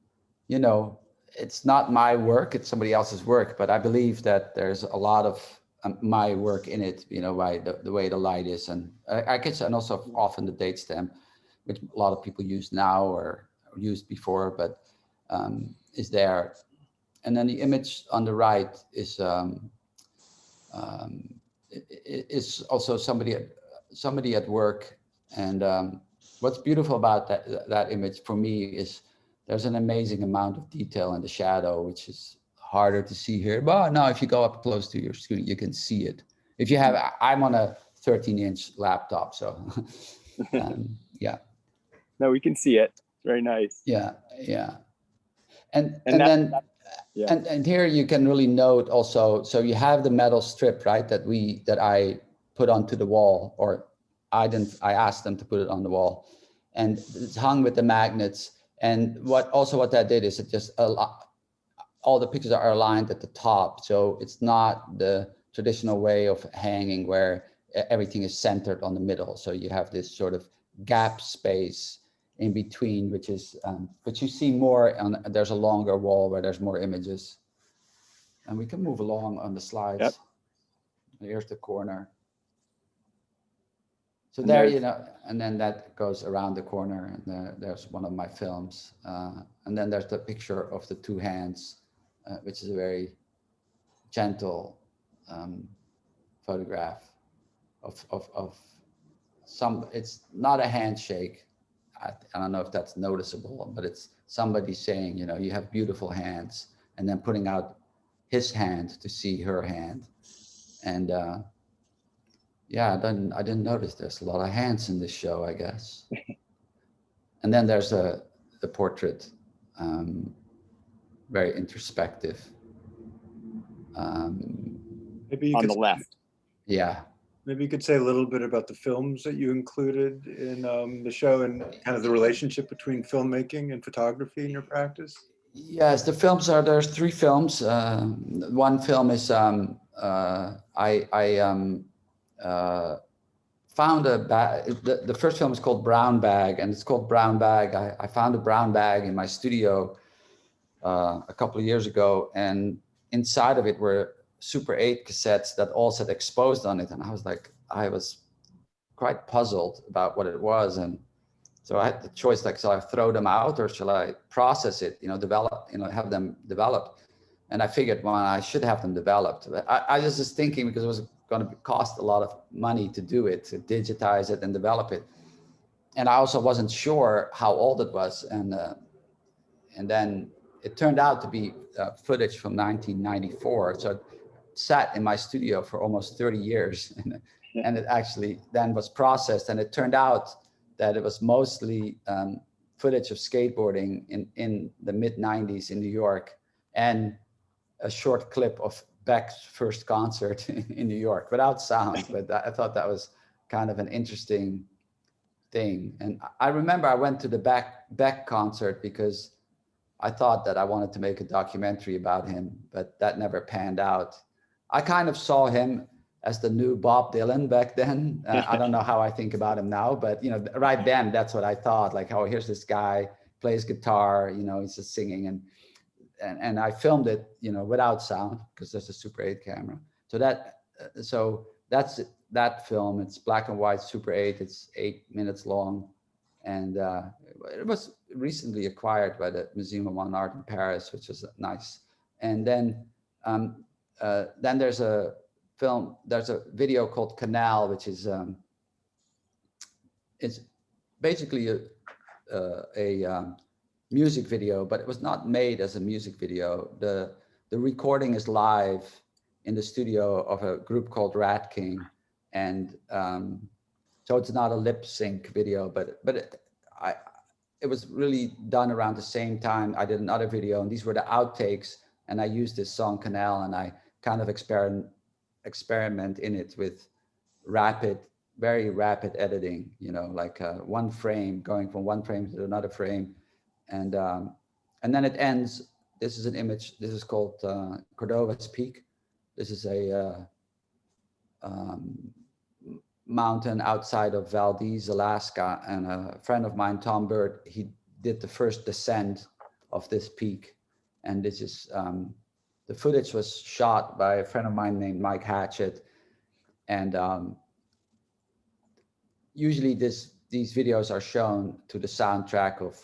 [SPEAKER 4] you know, it's not my work, it's somebody else's work, but I believe that there's a lot of my work in it, you know, by the way the light is, and I guess, and also often the date stamp, which a lot of people use now or used before, but is there. And then the image on the right is also somebody at work. And what's beautiful about that image for me is there's an amazing amount of detail in the shadow, which is harder to see here. But now if you go up close to your screen, you can see it. If you have, I'm on a 13-inch laptop, so yeah.
[SPEAKER 2] No, we can see it. Very nice.
[SPEAKER 4] Yeah. And here you can really note also, so you have the metal strip, right, that I put onto the wall, or I asked them to put it on the wall, and it's hung with the magnets. And what that did is it just all the pictures are aligned at the top, so it's not the traditional way of hanging where everything is centered on the middle. So you have this sort of gap space in between, which you see more on. There's a longer wall where there's more images, and we can move along on the slides.
[SPEAKER 2] Yep.
[SPEAKER 4] Here's the corner. So there, you know, and then that goes around the corner, and there's one of my films, and then there's the picture of the two hands, which is a very gentle photograph of some. It's not a handshake. I don't know if that's noticeable, but it's somebody saying, you know, you have beautiful hands, and then putting out his hand to see her hand. And yeah, I didn't notice there's a lot of hands in this show, I guess. And then there's the portrait, very introspective.
[SPEAKER 3] Maybe you
[SPEAKER 2] on
[SPEAKER 3] could,
[SPEAKER 2] the left.
[SPEAKER 4] Yeah.
[SPEAKER 3] Maybe you could say a little bit about the films that you included in the show, and kind of the relationship between filmmaking and photography in your practice.
[SPEAKER 4] Yes, there's three films. One film is found a bag. The first film is called Brown Bag, and it's called Brown Bag. I found a brown bag in my studio a couple of years ago, and inside of it were Super 8 cassettes that all said exposed on it. And I was quite puzzled about what it was. And so I had the choice, like, shall I throw them out or shall I process it, you know, have them developed? And I figured, well, I should have them developed. I was just thinking, because it was going to cost a lot of money to do it, to digitize it and develop it. And I also wasn't sure how old it was. And then it turned out to be footage from 1994. So it sat in my studio for almost 30 years. And it actually then was processed. And it turned out that it was mostly footage of skateboarding in the mid-90s in New York, and a short clip of Beck's first concert in New York without sound. But I thought that was kind of an interesting thing. And I remember I went to the Beck concert because I thought that I wanted to make a documentary about him, but that never panned out. I kind of saw him as the new Bob Dylan back then. I don't know how I think about him now, but you know, right then that's what I thought. Like, oh, here's this guy, plays guitar, you know, he's just singing, and I filmed it, you know, without sound because there's a Super 8 camera. So that's that film. It's black and white Super 8. It's 8 minutes long, and it was recently acquired by the Museum of Modern Art in Paris, which is a nice And then there's a video called Canal, which is it's basically a music video, but it was not made as a music video. The recording is live in the studio of a group called Rat King, and so it's not a lip sync video, but it was really done around the same time I did another video, and these were the outtakes, and I used this song Canal, and I kind of experiment in it with very rapid editing, you know, like one frame, going from one frame to another frame, and then it ends. This is an image. This is called Cordova's Peak. This is a mountain outside of Valdez, Alaska, and a friend of mine, Tom Bird, he did the first descent of this peak, and this is the footage was shot by a friend of mine named Mike Hatchett, and usually these videos are shown to the soundtrack of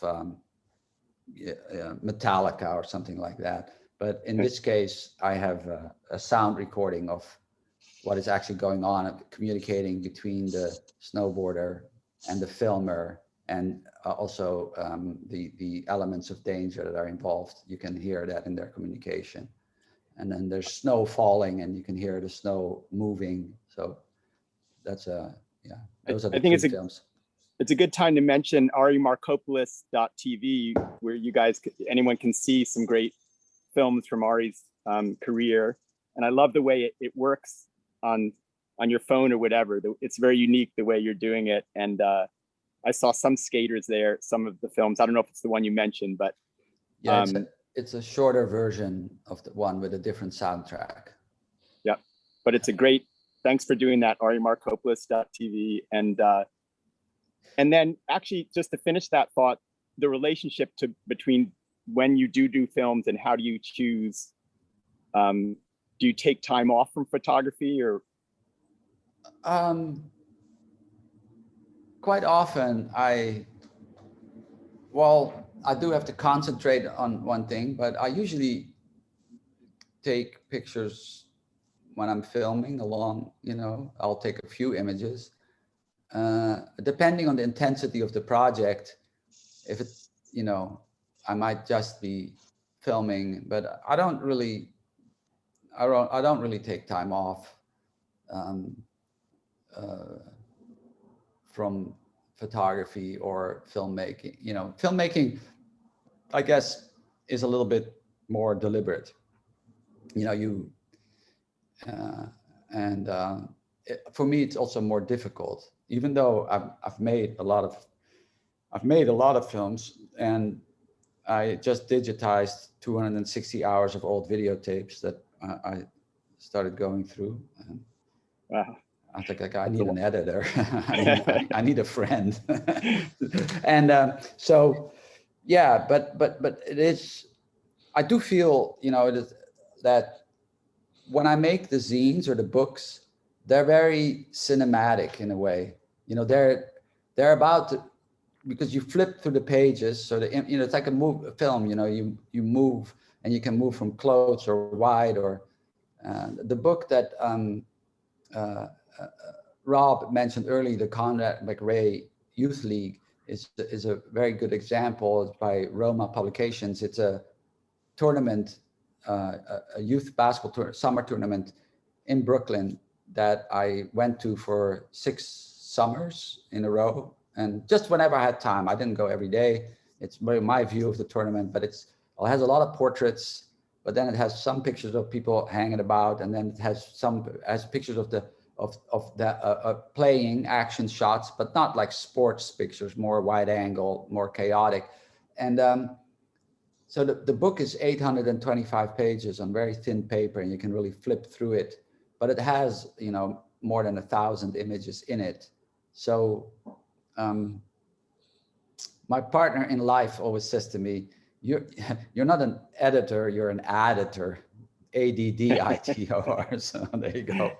[SPEAKER 4] Metallica or something like that. But in this case, I have a sound recording of what is actually going on, communicating between the snowboarder and the filmer, and also the elements of danger that are involved. You can hear that in their communication. And then there's snow falling, and you can hear the snow moving. So that's those are the two films.
[SPEAKER 2] It's a good time to mention Ari Marcopoulos.tv, where you guys, anyone can see some great films from Ari's career. And I love the way it works on your phone or whatever. It's very unique the way you're doing it. And I saw some skaters there, some of the films. I don't know if it's the one you mentioned, but
[SPEAKER 4] yeah, it's a shorter version of the one with a different soundtrack.
[SPEAKER 2] Yeah, but it's a great, thanks for doing that, Ari Marcopoulos.tv. And then actually, just to finish that thought, the relationship between when you do films and how do you choose, do you take time off from photography or?
[SPEAKER 4] Quite often I do have to concentrate on one thing, but I usually take pictures when I'm filming along, you know, I'll take a few images. Depending on the intensity of the project, if it, you know, I might just be filming, but I don't really take time off from photography or filmmaking. You know, filmmaking, I guess, is a little bit more deliberate. You know, for me, it's also more difficult. Even though I've made a lot of films, and I just digitized 260 hours of old videotapes that I started going through. And
[SPEAKER 2] wow.
[SPEAKER 4] I was like, I need an editor. I need a friend. And so, yeah, but it is. I do feel, you know, it is that when I make the zines or the books, they're very cinematic in a way. You know, they're about to, because you flip through the pages, so you know, it's like a film. You know, you move, and you can move from close or wide. Or the book that Rob mentioned earlier, the Conrad McRae Youth League, is a very good example. It's by Roma Publications. It's a tournament, a youth basketball summer tournament in Brooklyn that I went to for 6 summers in a row, and just whenever I had time. I didn't go every day. It's my view of the tournament, but it has a lot of portraits, but then it has some pictures of people hanging about, and then it has pictures of the playing action shots, but not like sports pictures, more wide angle, more chaotic. And so the book is 825 pages on very thin paper, and you can really flip through it, but it has, you know, more than 1,000 images in it. So my partner in life always says to me, you're not an editor, you're an additor, ADDITOR. So there you go.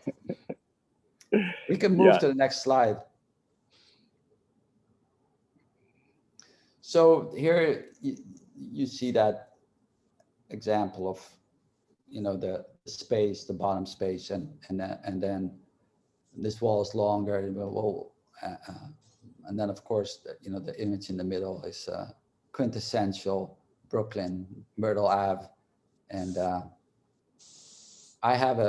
[SPEAKER 4] We can move to the next slide. So here you see that example of the space, the bottom space, and then this wall is longer, and then of course the image in the middle is quintessential Brooklyn, Myrtle Ave, and I have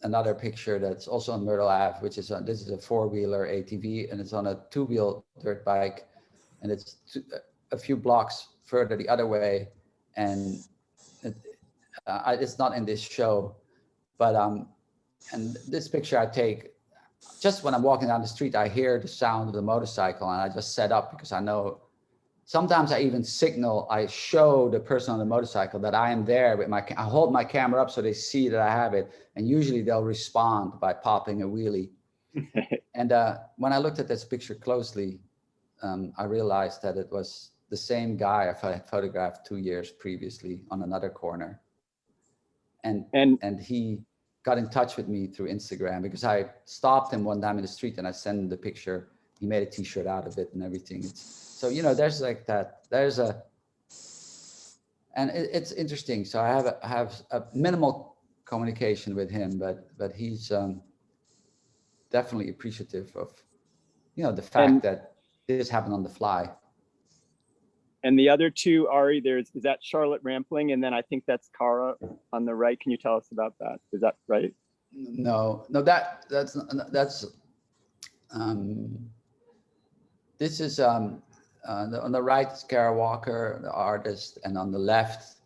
[SPEAKER 4] another picture that's also on Myrtle Ave, which is this is a 4-wheeler ATV, and it's on a 2-wheel dirt bike, and it's a few blocks further the other way, and it's not in this show, but and this picture I take just when I'm walking down the street. I hear the sound of the motorcycle, and I just set up because I know. Sometimes I even signal. I show the person on the motorcycle that I am there with I hold my camera up so they see that I have it, and usually they'll respond by popping a wheelie. And when I looked at this picture closely, I realized that it was the same guy I had photographed 2 years previously on another corner. And he got in touch with me through Instagram because I stopped him one time in the street and I sent him the picture. He made a t-shirt out of it and everything. So, there's like that, and it's interesting. So I have a minimal communication with him, but he's definitely appreciative of, the fact that this happened on the fly.
[SPEAKER 2] And the other two, Ari, is that Charlotte Rampling, and then I think that's Cara on the right. Can you tell us about that? Is that right?
[SPEAKER 4] No, that's this is on the right is Kara Walker, the artist, and on the left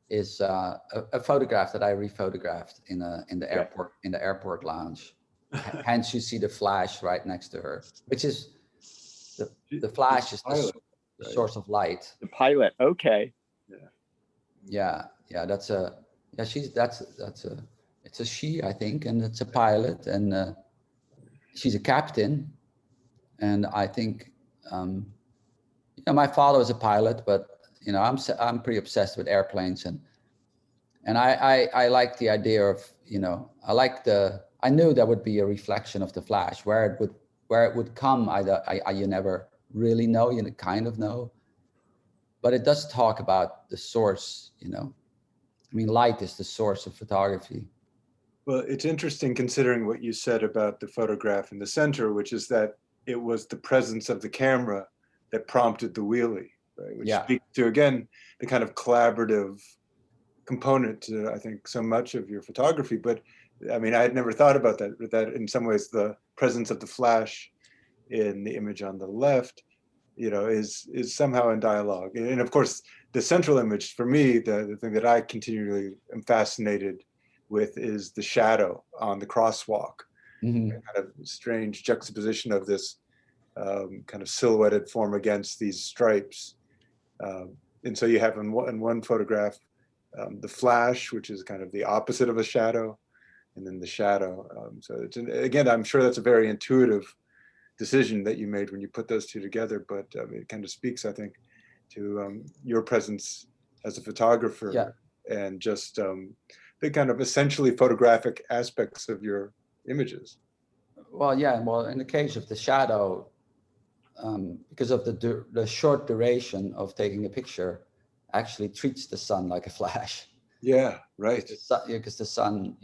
[SPEAKER 4] is a photograph that I rephotographed in the airport lounge. Hence, you see the flash right next to her, which is the flash is the source of light.
[SPEAKER 2] The pilot, okay.
[SPEAKER 4] Yeah, it's a she, I think, and it's a pilot, and she's a captain, and I think. My father was a pilot, but I'm pretty obsessed with airplanes, and I like the idea of I knew there would be a reflection of the flash where it would come. You never really know, you kind of know, but it does talk about the source. Light is the source of photography.
[SPEAKER 3] Well, it's interesting considering what you said about the photograph in the center, which is that it was the presence of the camera that prompted the wheelie, right? Which speaks to, again, the kind of collaborative component to, I think, so much of your photography. But I had never thought about that, but that in some ways the presence of the flash in the image on the left, is somehow in dialogue. And of course, the central image for me, the thing that I continually am fascinated with is the shadow on the crosswalk. Mm-hmm. Kind of strange juxtaposition of this kind of silhouetted form against these stripes. And so you have in one photograph, the flash, which is kind of the opposite of a shadow, and then the shadow. So again, I'm sure that's a very intuitive decision that you made when you put those two together, but it kind of speaks, I think, to your presence as a photographer and just the kind of essentially photographic aspects of your images.
[SPEAKER 4] Well, in the case of the shadow, because of the short duration of taking a picture, actually treats the sun like a flash.
[SPEAKER 3] Yeah, right.
[SPEAKER 4] Because the sun,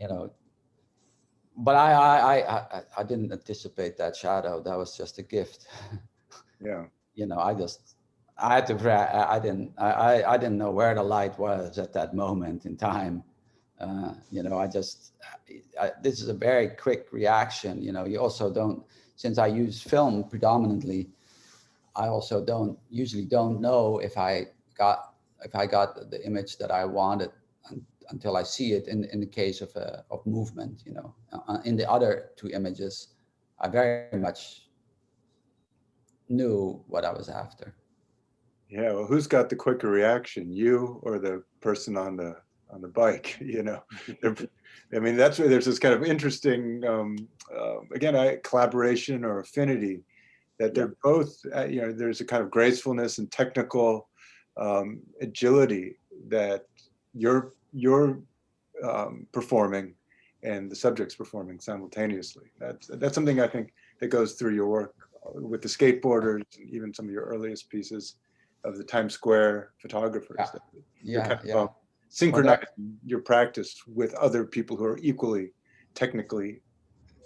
[SPEAKER 4] but I didn't anticipate that shadow. That was just a gift.
[SPEAKER 3] Yeah.
[SPEAKER 4] I didn't know where the light was at that moment in time. This is a very quick reaction. You also don't, since I use film predominantly, I also usually don't know if I got the image that I wanted until I see it. In the case of movement, in the other two images, I very much knew what I was after.
[SPEAKER 3] Yeah, well, who's got the quicker reaction, you or the person on the bike? That's where there's this kind of interesting, collaboration or affinity, that they're both, there's a kind of gracefulness and technical agility that you're performing and the subject's performing simultaneously. That's something I think that goes through your work with the skateboarders, and even some of your earliest pieces of the Times Square photographers. synchronize your practice with other people who are equally technically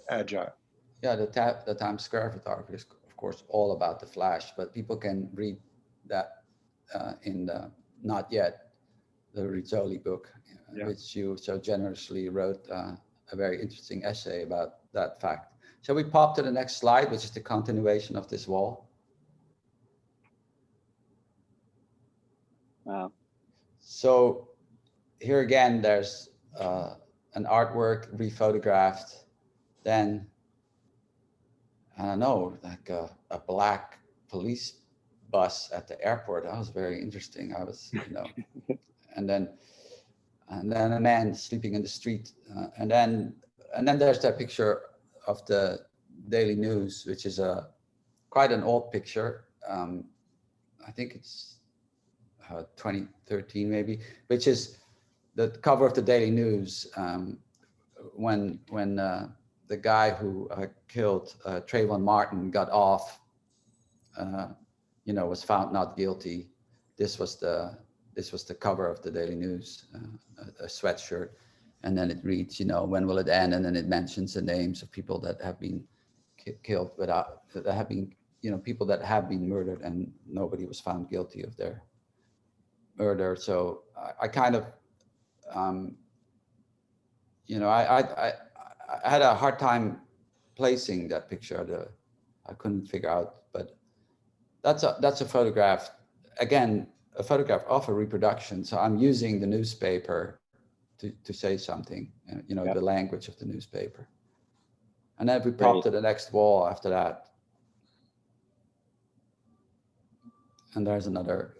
[SPEAKER 3] agile.
[SPEAKER 4] Yeah, the Times Square photography is, of course, all about the flash, but people can read that in the Not Yet, the Rizzoli book, which you so generously wrote a very interesting essay about that fact. Shall we pop to the next slide, which is the continuation of this wall?
[SPEAKER 2] Wow.
[SPEAKER 4] So here again, there's an artwork rephotographed, then, I don't know, like a black police bus at the airport. That was very interesting. I was, you know, and then a man sleeping in the street, and then there's that picture of the Daily News, which is quite an old picture. I think it's 2013 maybe, which is the cover of the Daily News when the guy who killed Trayvon Martin got off, you know, was found not guilty. This was the cover of the Daily News, a sweatshirt, and then it reads, you know, when will it end? And then it mentions the names of people that have been killed that have been, you know, people that have been murdered, and nobody was found guilty of their murder. So I kind of, you know, I had a hard time placing that picture. I couldn't figure out, but that's a photograph, again, a photograph of a reproduction. So I'm using the newspaper to say something, you know, the language of the newspaper. And then we pop to the next wall after that. And there's another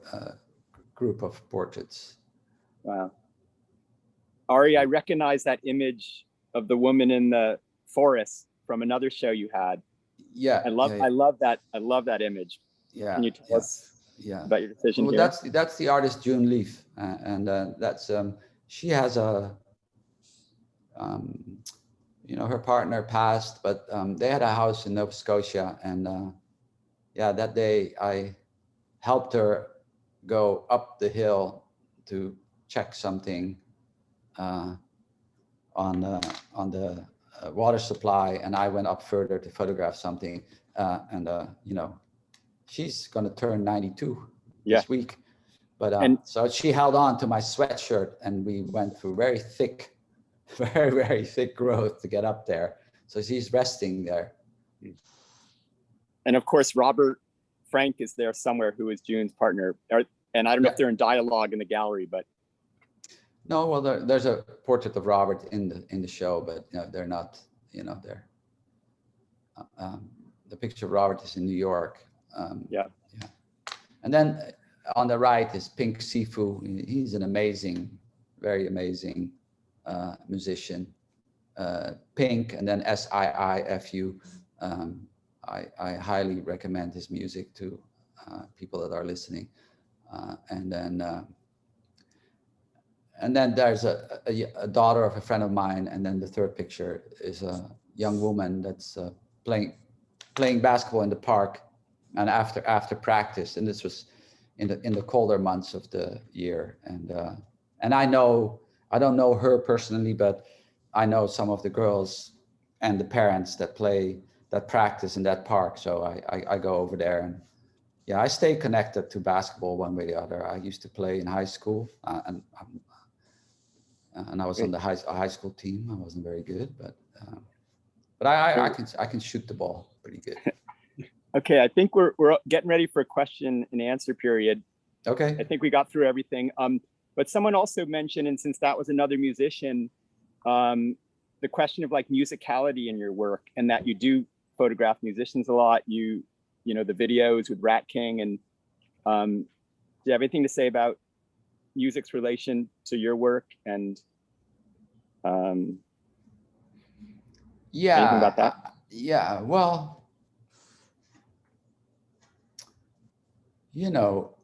[SPEAKER 4] group of portraits.
[SPEAKER 2] Wow. Ari, I recognize that image of the woman in the forest from another show you had.
[SPEAKER 4] Yeah.
[SPEAKER 2] I love that image.
[SPEAKER 4] Yeah.
[SPEAKER 2] Can you tell us about your decision here?
[SPEAKER 4] That's the artist June Leaf, and that's she has a you know, her partner passed, but they had a house in Nova Scotia, and yeah, that day I helped her go up the hill to check something on the water supply, and I went up further to photograph something, and you know, she's going to turn 92 this week, but so she held on to my sweatshirt, and we went through very thick growth to get up there. So she's resting there.
[SPEAKER 2] And of course, Robert Frank is there somewhere, who is June's partner. And I don't know if they're in dialogue in the gallery, but.
[SPEAKER 4] No, well, there's a portrait of Robert in the show, but you know, they're not, you know, they're, the picture of Robert is in New York. And then on the right is Pink Sifu. He's an amazing, very amazing musician. Pink, and then Siifu. I highly recommend his music to people that are listening. And then there's a daughter of a friend of mine, and then the third picture is a young woman that's playing basketball in the park, and after practice, and this was in the colder months of the year, and I don't know her personally, but I know some of the girls and the parents that practice in that park. So I go over there, and yeah, I stay connected to basketball one way or the other. I used to play in high school, and I was on the high school team. I wasn't very good, but I can shoot the ball pretty good.
[SPEAKER 2] Okay, I think we're getting ready for a question and answer period.
[SPEAKER 4] Okay.
[SPEAKER 2] I think we got through everything. But someone also mentioned, and since that was another musician, the question of like musicality in your work, and that you do photograph musicians a lot. You know, the videos with Rat King, and do you have anything to say about music's relation to your work, and anything about that?
[SPEAKER 4] Yeah, well, you know,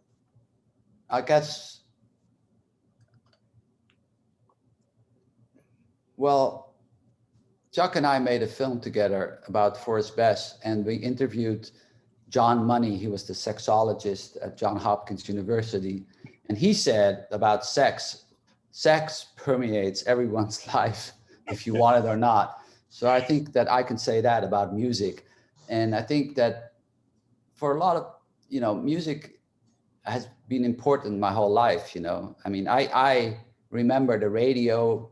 [SPEAKER 4] I guess, well, Chuck and I made a film together about Forrest Bess, and we interviewed John Money. He was the sexologist at Johns Hopkins University. And he said about sex, sex permeates everyone's life, if you want it or not. So I think that I can say that about music. And I think that for a lot of, music has been important my whole life, I mean, I remember the radio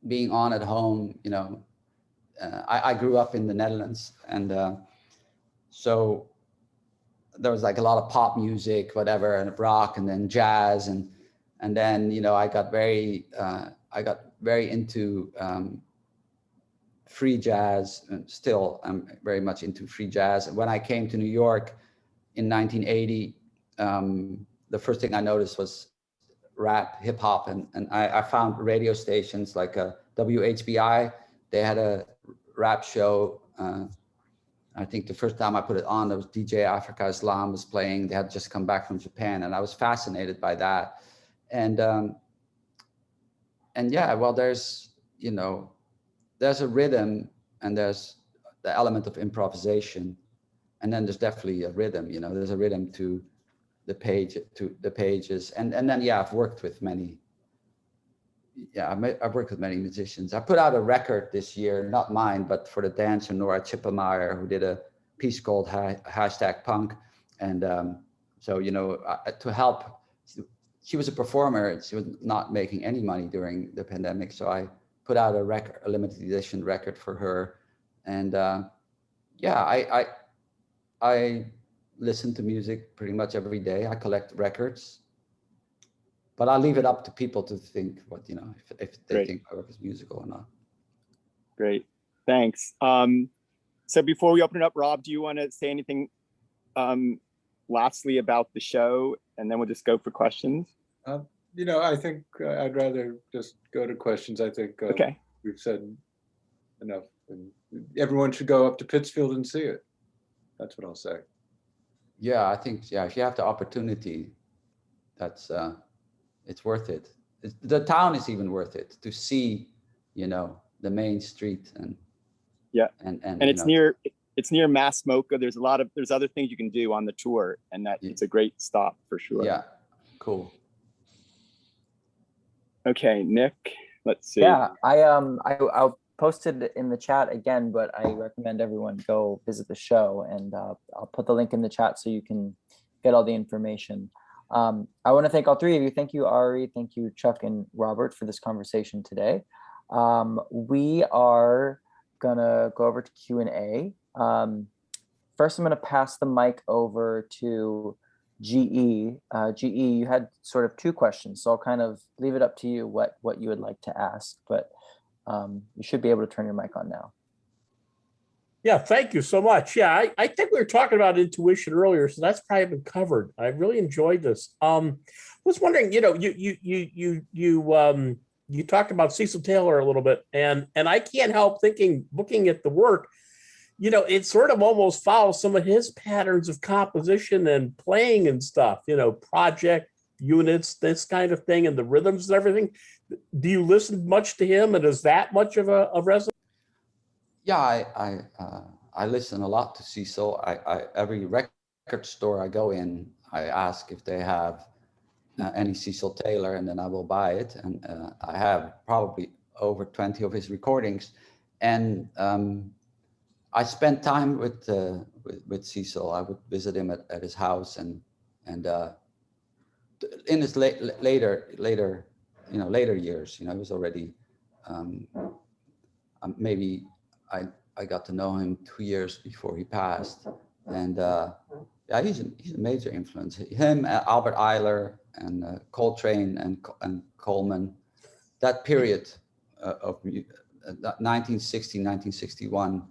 [SPEAKER 4] being on at home, I grew up in the Netherlands, and so there was like a lot of pop music, whatever, and rock, and then jazz, and then I got very into free jazz, and still I'm very much into free jazz. When I came to New York in 1980, the first thing I noticed was rap, hip hop, and I found radio stations like WHBI. They had a rap show. I think the first time I put it on, there was DJ Africa Islam was playing. They had just come back from Japan, and I was fascinated by that. And yeah, well, there's a rhythm, and there's the element of improvisation, and then there's definitely a rhythm. There's a rhythm to the pages, and then yeah, I've worked with many. Yeah, I've worked with many musicians. I put out a record this year, not mine, but for the dancer Nora Chippemeyer, who did a piece called #Punk. And so, to help, she was a performer. She was not making any money during the pandemic. So I put out a limited edition record for her. And yeah, I listen to music pretty much every day. I collect records. But I'll leave it up to people to think what, if they think my work is musical or not.
[SPEAKER 2] Great, thanks. So before we open it up, Rob, do you want to say anything lastly about the show, and then we'll just go for questions?
[SPEAKER 3] I think I'd rather just go to questions. I think
[SPEAKER 2] okay.
[SPEAKER 3] We've said enough. And everyone should go up to Pittsfield and see it. That's what I'll say.
[SPEAKER 4] Yeah, I think, if you have the opportunity, that's it's worth it. The town is even worth it to see, the main street, and
[SPEAKER 2] yeah,
[SPEAKER 4] and
[SPEAKER 2] it's near Mass Mocha. There's other things you can do on the tour, and it's a great stop for sure.
[SPEAKER 4] Yeah, cool.
[SPEAKER 2] Okay, Nick, let's see.
[SPEAKER 1] Yeah, I'll post it in the chat again, but I recommend everyone go visit the show, and I'll put the link in the chat so you can get all the information. I want to thank all three of you. Thank you, Ari. Thank you, Chuck and Robert, for this conversation today. We are gonna go over to Q&A. First, I'm gonna pass the mic over to GE. GE, you had sort of two questions, so I'll kind of leave it up to you what you would like to ask, but you should be able to turn your mic on now.
[SPEAKER 5] Yeah, thank you so much. Yeah, I think we were talking about intuition earlier, so that's probably been covered. I really enjoyed this. Was wondering, you talked about Cecil Taylor a little bit, and I can't help thinking, looking at the work, it sort of almost follows some of his patterns of composition and playing and stuff. Project units, this kind of thing, and the rhythms and everything. Do you listen much to him, and is that much of a resonance?
[SPEAKER 4] Yeah, I listen a lot to Cecil. Every record store I go in, I ask if they have any Cecil Taylor, and then I will buy it. And I have probably over 20 of his recordings. And I spent time with Cecil. I would visit him at his house, and in his later years, he was already maybe. I got to know him 2 years before he passed, and yeah, he's a major influence. Him, Albert Ayler, and Coltrane and Coleman. That period of 1960, 1961.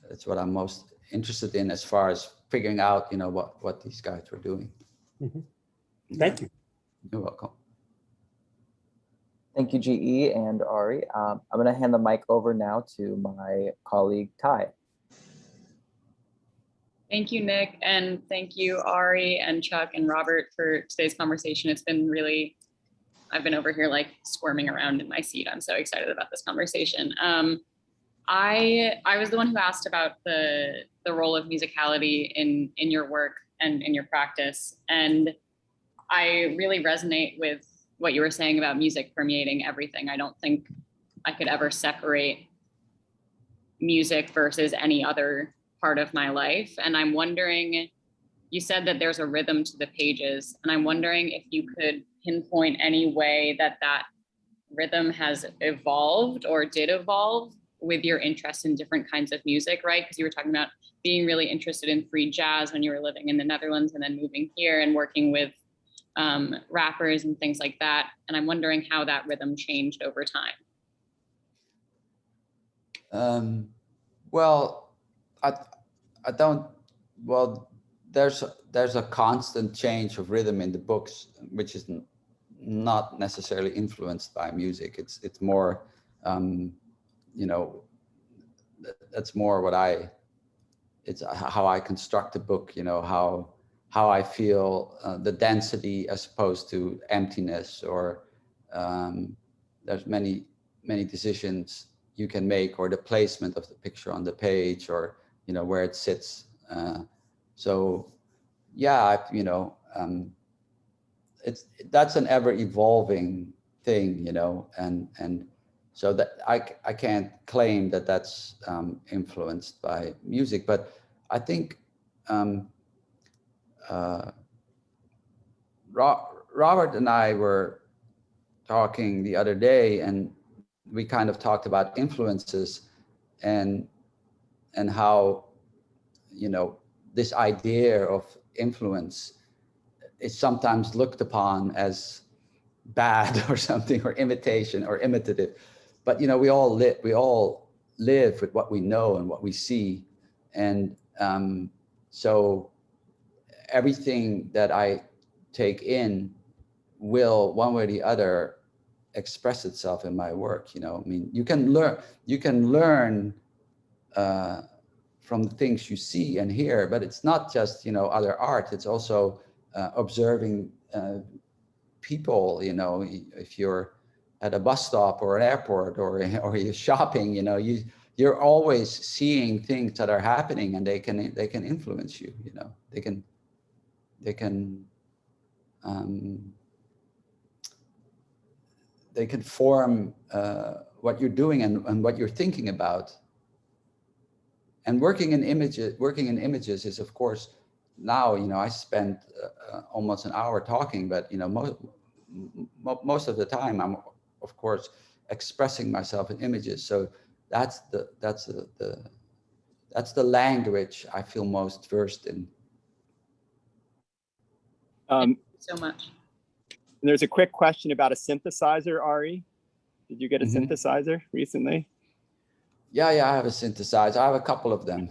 [SPEAKER 4] That's what I'm most interested in as far as figuring out, what these guys were doing.
[SPEAKER 5] Mm-hmm. Thank you.
[SPEAKER 4] You're welcome.
[SPEAKER 1] Thank you, GE and Ari. I'm going to hand the mic over now to my colleague, Ty.
[SPEAKER 6] Thank you, Nick, and thank you, Ari and Chuck and Robert, for today's conversation. It's been really, I've been over here like squirming around in my seat. I'm so excited about this conversation. I was the one who asked about the role of musicality in your work and in your practice, and I really resonate with what you were saying about music permeating everything. I don't think I could ever separate music versus any other part of my life. And I'm wondering, you said that there's a rhythm to the pages, and I'm wondering if you could pinpoint any way that that rhythm has evolved or did evolve with your interest in different kinds of music, right? Because you were talking about being really interested in free jazz when you were living in the Netherlands and then moving here and working with rappers and things like that. And I'm wondering how that rhythm changed over time.
[SPEAKER 4] Well, I don't, well, there's a constant change of rhythm in the books, which is not necessarily influenced by music. It's more, you know, that's more what it's how I construct the book, you know, how I feel the density as opposed to emptiness, or there's many decisions you can make, or the placement of the picture on the page, or, you know, where it sits. So yeah, you know, that's an ever evolving thing, you know, and so that I can't claim that that's influenced by music, but I think Robert and I were talking the other day, and we kind of talked about influences and how, you know, this idea of influence is sometimes looked upon as bad or something, or imitation or imitative. But, you know, we all live with what we know and what we see. And so everything that I take in will, one way or the other, express itself in my work. You know, I mean, you can learn from the things you see and hear, but it's not just, you know, other art. It's also observing people. You know, if you're at a bus stop or an airport, or you're shopping, you know, you're always seeing things that are happening, and they can influence you. You know, they can form what you're doing and what you're thinking about. And working in images is, of course, now, you know, I spent almost an hour talking, but, you know, most of the time I'm, of course, expressing myself in images. So that's the language I feel most versed in.
[SPEAKER 6] Thank you so much.
[SPEAKER 2] And there's a quick question about a synthesizer, Ari. Did you get a synthesizer recently?
[SPEAKER 4] Yeah, I have a synthesizer. I have a couple of them,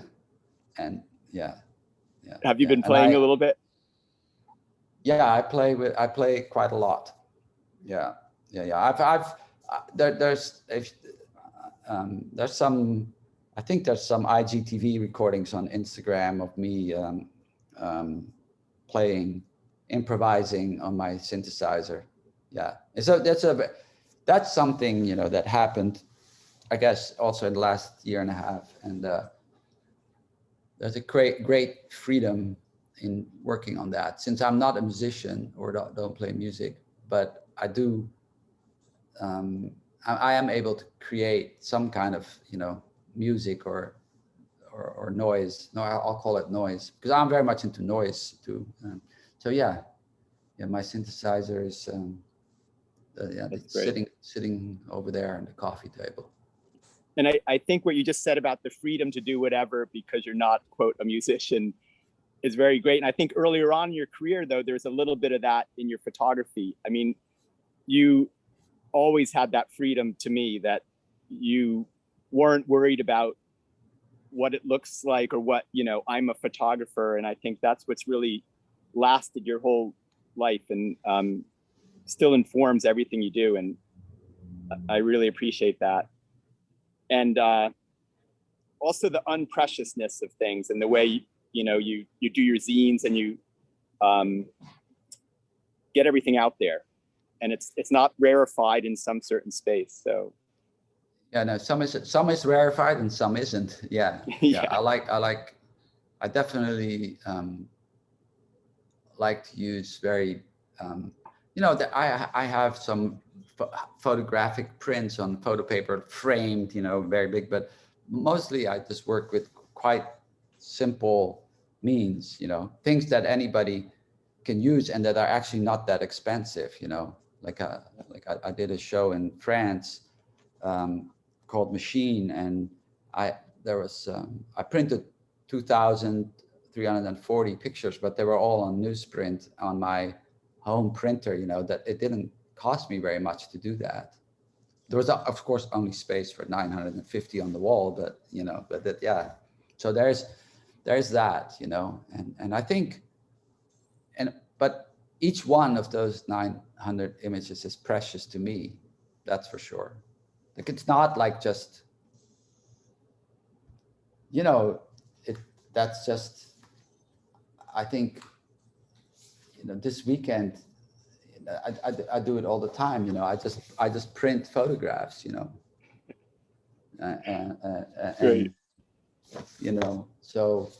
[SPEAKER 4] and yeah.
[SPEAKER 2] Have you been playing a little bit?
[SPEAKER 4] Yeah, I play quite a lot. Yeah. There's some, I think there's some IGTV recordings on Instagram of me improvising on my synthesizer. Yeah, and so that's something, you know, that happened, I guess, also in the last year and a half, and there's a great freedom in working on that, since I'm not a musician or don't play music, but I do. I am able to create some kind of, you know, music or noise. No, I'll call it noise, because I'm very much into noise too. So yeah, my synthesizer is sitting over there on the coffee table.
[SPEAKER 2] And I think what you just said about the freedom to do whatever because you're not, quote, a musician is very great. And I think earlier on in your career, though, there's a little bit of that in your photography. I mean, you always had that freedom, to me, that you weren't worried about what it looks like or what, you know, I'm a photographer. And I think that's what's really lasted your whole life and still informs everything you do. And I really appreciate that. And also the unpreciousness of things and the way, you know, you do your zines and you get everything out there, and it's not rarefied in some certain space. So
[SPEAKER 4] yeah, no, some is rarefied and some isn't. Yeah. I definitely like to use very, you you know, that I have some photographic prints on photo paper framed, you know, very big, but mostly I just work with quite simple means, you know, things that anybody can use and that are actually not that expensive, you know, like I did a show in France called Machine, and I printed 2,340 pictures, but they were all on newsprint on my home printer, you know, that it didn't cost me very much to do that. There was, of course, only space for 950 on the wall, but, you know, but that, yeah. So there's that, you know, and I think, but each one of those 900 images is precious to me. That's for sure. Like, it's not like just, you know, that's just, I think, you know, this weekend, I do it all the time, you know, I just print photographs, you know, and, you know, so.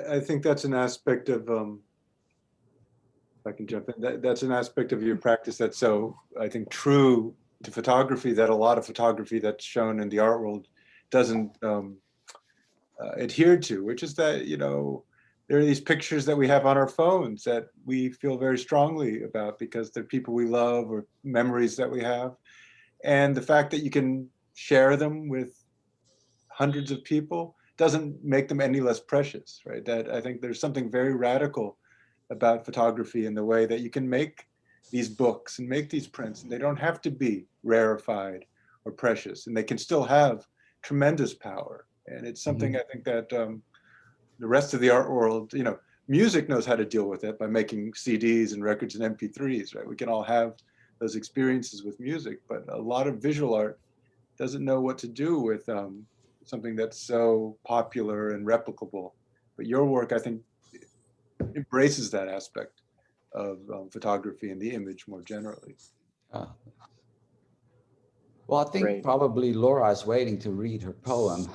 [SPEAKER 3] I think that's an aspect of, if I can jump in, that's an aspect of your practice that's so, I think, true to photography, that a lot of photography that's shown in the art world doesn't adhere to, which is that, you know, there are these pictures that we have on our phones that we feel very strongly about because they're people we love or memories that we have. And the fact that you can share them with hundreds of people doesn't make them any less precious, right? That I think there's something very radical about photography in the way that you can make these books and make these prints, and they don't have to be rarefied or precious, and they can still have tremendous power. And it's something I think that the rest of the art world, you know, music knows how to deal with it by making CDs and records and MP3s, right? We can all have those experiences with music, but a lot of visual art doesn't know what to do with something that's so popular and replicable. But your work, I think, embraces that aspect of photography and the image more generally.
[SPEAKER 4] Well, I think probably Laura is waiting to read her poem.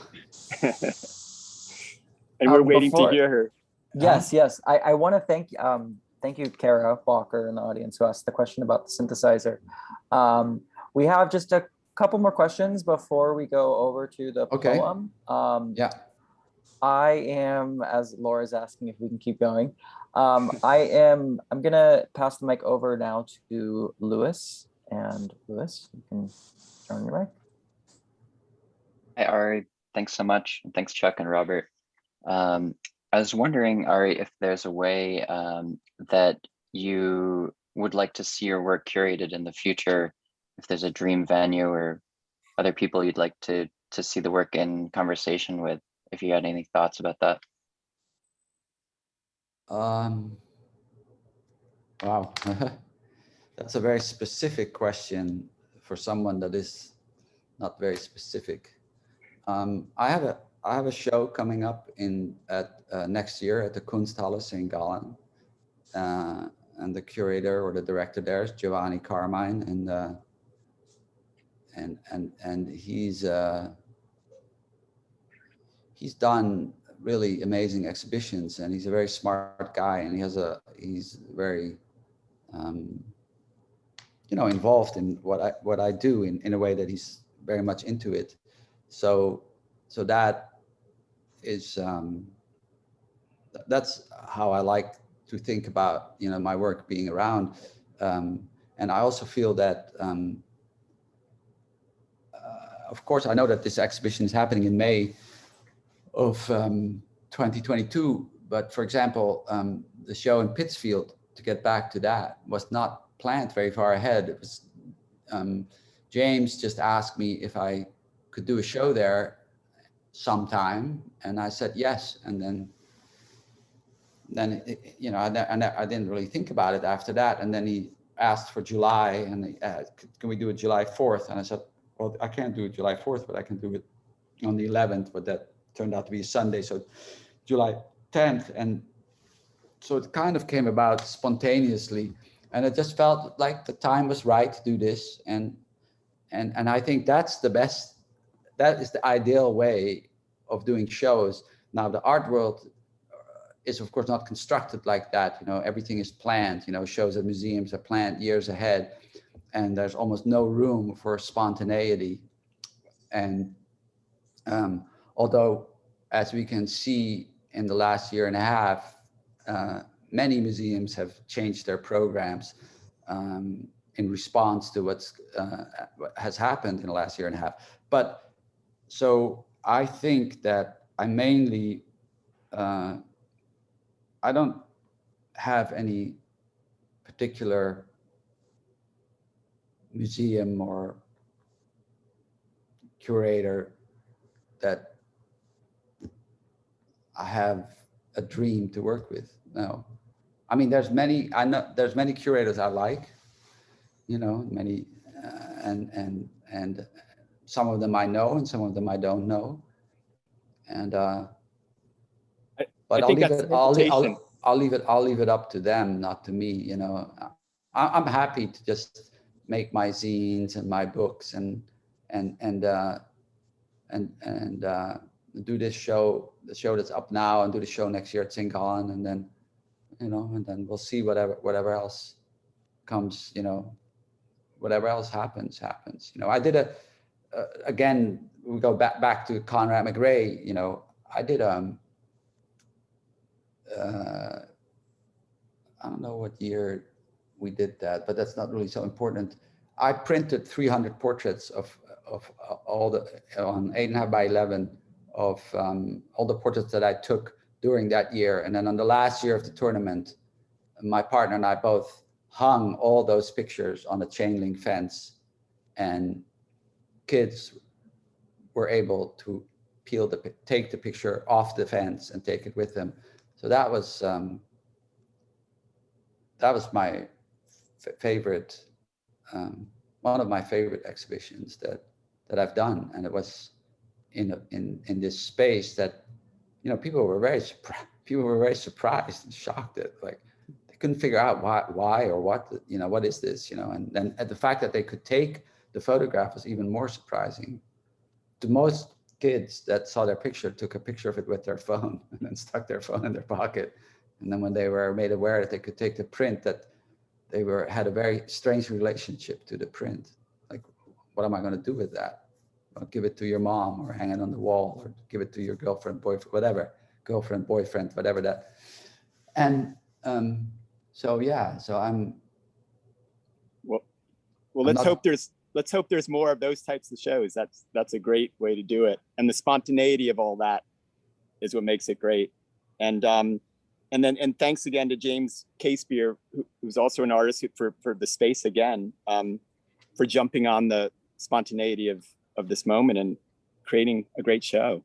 [SPEAKER 2] And we're waiting to hear her.
[SPEAKER 1] Yes, yes. I want to thank you, Kara Walker in the audience who asked the question about the synthesizer. We have just a couple more questions before we go over to the poem.
[SPEAKER 4] Yeah.
[SPEAKER 1] I am, as Laura's asking if we can keep going, I'm gonna pass the mic over now to Lewis. And Lewis, you can turn your mic.
[SPEAKER 7] Hi, Ari. Thanks so much. And thanks, Chuck and Robert. I was wondering, Ari, if there's a way that you would like to see your work curated in the future, if there's a dream venue or other people you'd like to see the work in conversation with, if you had any thoughts about that.
[SPEAKER 4] Wow, that's a very specific question for someone that is not very specific. I have a show coming up next year at the Kunsthalle St. Gallen, and the curator or the director there is Giovanni Carmine, and he's done really amazing exhibitions, and he's a very smart guy, and he's very you know, involved in what I do in a way that he's very much into it. So that is that's how I like to think about, you know, my work being around, and I also feel that of course I know that this exhibition is happening in May of 2022, but for example, the show in Pittsfield, to get back to that, was not planned very far ahead. It was James just asked me if I could do a show there sometime, and I said yes, and then you know, I didn't really think about it after that, and then he asked for July, and he can we do it July 4th? And I said, well, I can't do it July 4th, but I can do it on the 11th, but that turned out to be a Sunday, so July 10th. And so it kind of came about spontaneously, and it just felt like the time was right to do this, and I think that's the best, that is the ideal way of doing shows. Now the art world is of course not constructed like that. You know, everything is planned. You know, shows at museums are planned years ahead, and there's almost no room for spontaneity. And although, as we can see in the last year and a half, many museums have changed their programs in response to what has happened in the last year and a half. But so I think that I mainly, I don't have any particular museum or curator that I have a dream to work with. No, I mean, there's many, I know there's many curators I like, you know, many, and some of them I know and some of them I don't know. And, but I'll leave it up to them, not to me, you know. I'm happy to just make my zines and my books and do this show, the show that's up now, and do the show next year at Singalan, and then, you know, and then we'll see whatever else comes, you know, whatever else happens. You know, I did again, we go back to Conrad McRae, you know, I did I don't know what year we did that, but that's not really so important. I printed 300 portraits of all the, on 8.5 by 11 of all the portraits that I took during that year. And then on the last year of the tournament, my partner and I both hung all those pictures on a chain link fence, and kids were able to take the picture off the fence and take it with them. So that was my favorite, one of my favorite exhibitions that I've done, and it was in this space that, you know, people were very surprised and shocked at, like, they couldn't figure out why or what, you know, what is this, you know, and then the fact that they could take the photograph was even more surprising. To most kids that saw their picture took a picture of it with their phone and then stuck their phone in their pocket. And then when they were made aware that they could take the print, that they had a very strange relationship to the print. Like, what am I going to do with that? I'll give it to your mom, or hang it on the wall, or give it to your girlfriend, boyfriend, whatever, boyfriend, whatever that. And so, yeah, so
[SPEAKER 2] well, let's hope there's more of those types of shows. That's a great way to do it. And the spontaneity of all that is what makes it great. And thanks again to James Casebeer, who's also an artist, for the space again, for jumping on the spontaneity of this moment and creating a great show.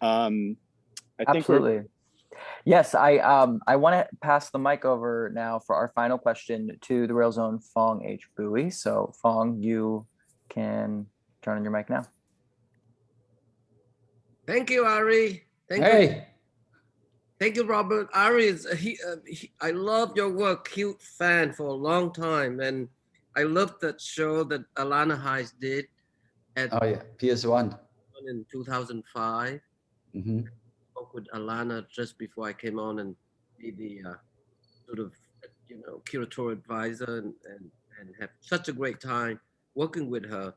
[SPEAKER 1] Absolutely. Yes, I want to pass the mic over now for our final question to the Rail's own Phong H. Bui. So Phong, you can turn on your mic now.
[SPEAKER 8] Thank you, Ari. Thank you, Robert. Ari is I love your work. Huge fan for a long time, and I love that show that Alana Heiss did at
[SPEAKER 4] PS1
[SPEAKER 8] in 2005.
[SPEAKER 4] Mm-hmm.
[SPEAKER 8] Spoke with Alana just before I came on and be the sort of, you know, curatorial advisor, and have such a great time working with her.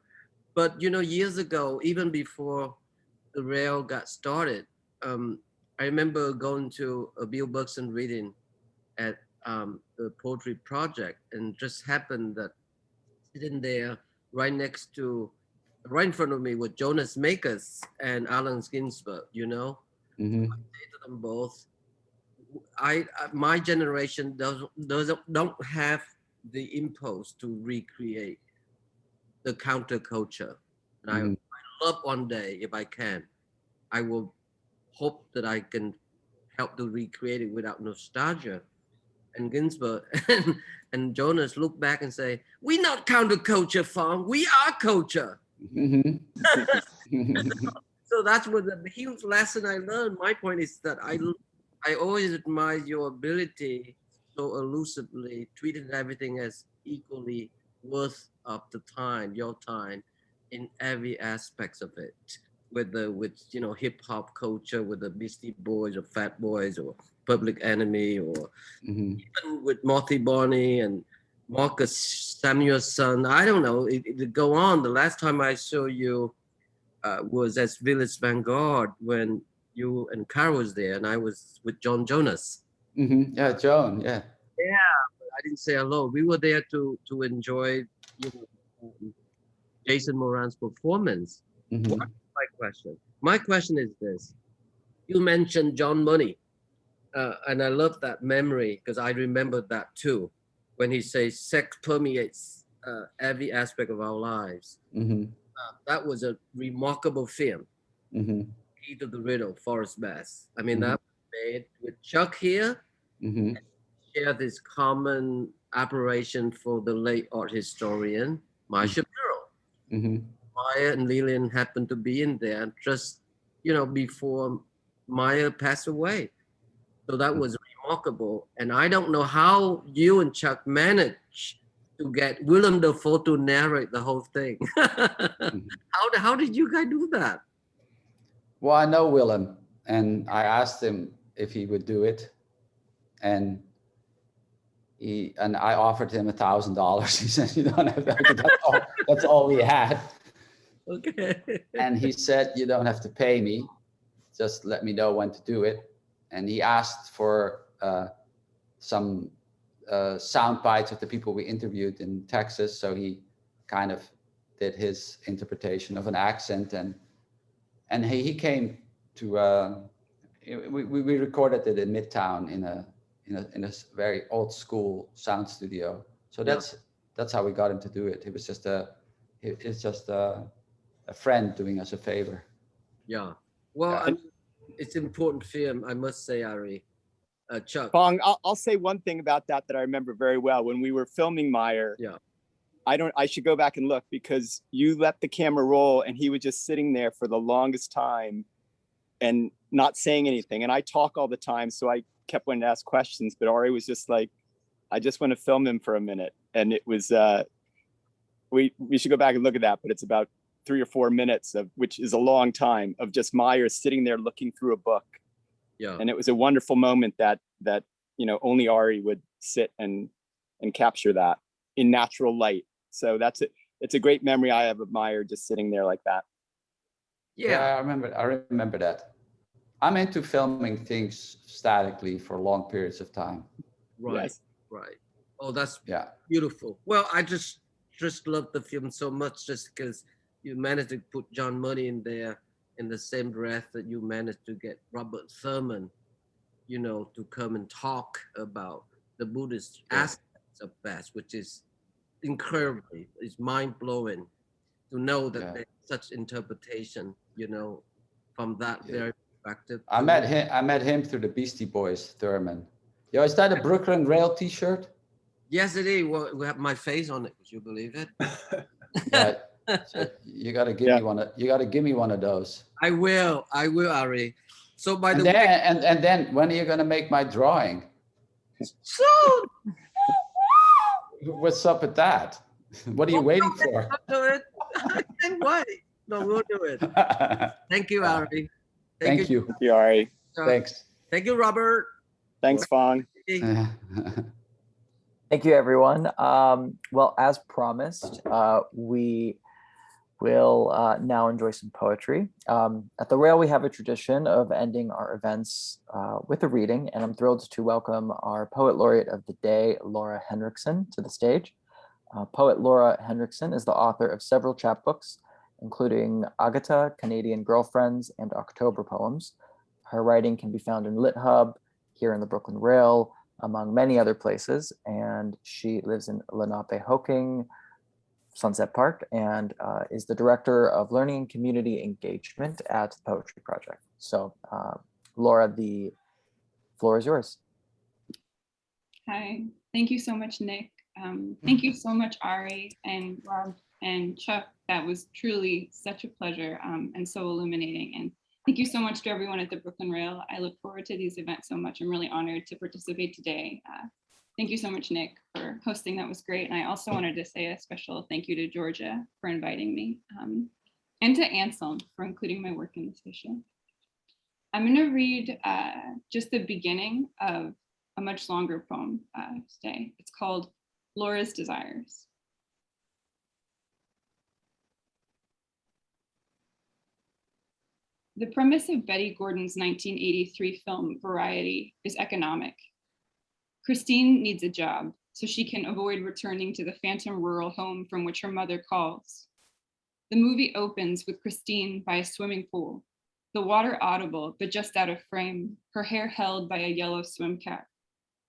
[SPEAKER 8] But, you know, years ago, even before the Rail got started, I remember going to a Bill Bergson reading at the Poetry Project, and just happened that sitting there right in front of me with Jonas Makers and Allen Ginsberg, you know.
[SPEAKER 4] Mm-hmm.
[SPEAKER 8] I say to them both, my generation don't have the impulse to recreate the counterculture. And I love one day, if I can, I will hope that I can help to recreate it without nostalgia. And Ginsberg and Jonas look back and say, "We're not counterculture, Phong. We are culture."
[SPEAKER 4] Mm-hmm.
[SPEAKER 8] So that's what the huge lesson I learned. My point is that I always admire your ability so elusively, treating everything as equally worth of the time, your time, in every aspect of it. with hip hop culture, with the Beastie Boys or Fat Boys or Public Enemy, or even with Marty Barney and Marcus Samuelson. I don't know. It go on. The last time I saw you was at Village Vanguard when you and Carol was there, and I was with John Jonas.
[SPEAKER 4] Yeah, John. Yeah.
[SPEAKER 8] Yeah, but I didn't say hello. We were there to enjoy, Jason Moran's performance. What's my question? My question is this: you mentioned John Money, and I love that memory because I remember that too, when he says sex permeates every aspect of our lives. That was a remarkable film. Key to the Riddle, Forrest Bess. I mean, that was made with Chuck here. Share this common admiration for the late art historian, Maya Shapiro. Maya and Lillian happened to be in there just, before Maya passed away. So that was remarkable. And I don't know how you and Chuck managed to get Willem Dafoe to narrate the whole thing. How did you guys do that?
[SPEAKER 4] Well, I know Willem, and I asked him if he would do it, and I offered him $1,000. He said, "You don't have to." That's all we had.
[SPEAKER 8] Okay.
[SPEAKER 4] And he said, "You don't have to pay me. Just let me know when to do it." And he asked for some sound bites of the people we interviewed in Texas. So he kind of did his interpretation of an accent, and he came to. We recorded it in Midtown in a very old school sound studio. So that's how we got him to do it. It was just a friend doing us a favor.
[SPEAKER 8] Yeah. Well,
[SPEAKER 4] Yeah.
[SPEAKER 8] I mean, it's important film, I must say, Ari. Chuck.
[SPEAKER 2] Fong, I'll say one thing about that I remember very well. When we were filming Meyer, I should go back and look, because you let the camera roll and he was just sitting there for the longest time and not saying anything. And I talk all the time, so I kept wanting to ask questions, but Ari was just like, I just want to film him for a minute. And it was, we should go back and look at that, but it's about 3 or 4 minutes which is a long time, of just Meyer sitting there looking through a book.
[SPEAKER 8] Yeah.
[SPEAKER 2] And it was a wonderful moment that only Ari would sit and capture that in natural light. So that's it. It's a great memory I have of Meyer just sitting there like that.
[SPEAKER 4] Yeah, I remember that. I'm into filming things statically for long periods of time.
[SPEAKER 8] Right.
[SPEAKER 2] Yes.
[SPEAKER 8] Right. Oh, that's beautiful. Well, I just love the film so much, just because you managed to put John Money in there in the same breath that you managed to get Robert Thurman, to come and talk about the Buddhist aspects of Bess, which is incredibly, it's mind-blowing to know that there's such interpretation, from that very perspective.
[SPEAKER 4] I met him through the Beastie Boys, Thurman. Yo, is that a Brooklyn Rail t-shirt?
[SPEAKER 8] Yes, it is. Well, we have my face on it. Would you believe it?
[SPEAKER 4] Yeah. So you got to give me one. You got to give me one of those.
[SPEAKER 8] I will, Ari. So by the
[SPEAKER 4] way,
[SPEAKER 8] and
[SPEAKER 4] then when are you gonna make my drawing?
[SPEAKER 8] Soon.
[SPEAKER 4] What's up with that? What are you waiting for?
[SPEAKER 8] Do it. I can't wait. No, we'll do it. Thank you, Ari.
[SPEAKER 4] Thank you.
[SPEAKER 2] Thank you, Ari.
[SPEAKER 4] Thanks.
[SPEAKER 8] Thank you, Robert.
[SPEAKER 2] Thanks, Fong.
[SPEAKER 1] Thank you, everyone. Well, as promised, we will now enjoy some poetry. At the Rail, we have a tradition of ending our events with a reading, and I'm thrilled to welcome our Poet Laureate of the day, Laura Henrikson, to the stage. Poet Laura Henrikson is the author of several chapbooks, including Agatha, Canadian Girlfriends, and October Poems. Her writing can be found in LitHub, here in the Brooklyn Rail, among many other places, and she lives in Lenape-Hoking, Sunset Park, and is the Director of Learning and Community Engagement at the Poetry Project. So Laura, the floor is yours.
[SPEAKER 9] Hi, thank you so much, Nick. Thank you so much, Ari and Rob and Chuck. That was truly such a pleasure and so illuminating. And thank you so much to everyone at the Brooklyn Rail. I look forward to these events so much. I'm really honored to participate today. Thank you so much, Nick, for hosting. That was great. And I also wanted to say a special thank you to Georgia for inviting me. and to Anselm for including my work in this issue. I'm going to read just the beginning of a much longer poem today. It's called Laura's Desires. The premise of Betty Gordon's 1983 film Variety is economic. Christine needs a job so she can avoid returning to the phantom rural home from which her mother calls. The movie opens with Christine by a swimming pool, the water audible but just out of frame, her hair held by a yellow swim cap.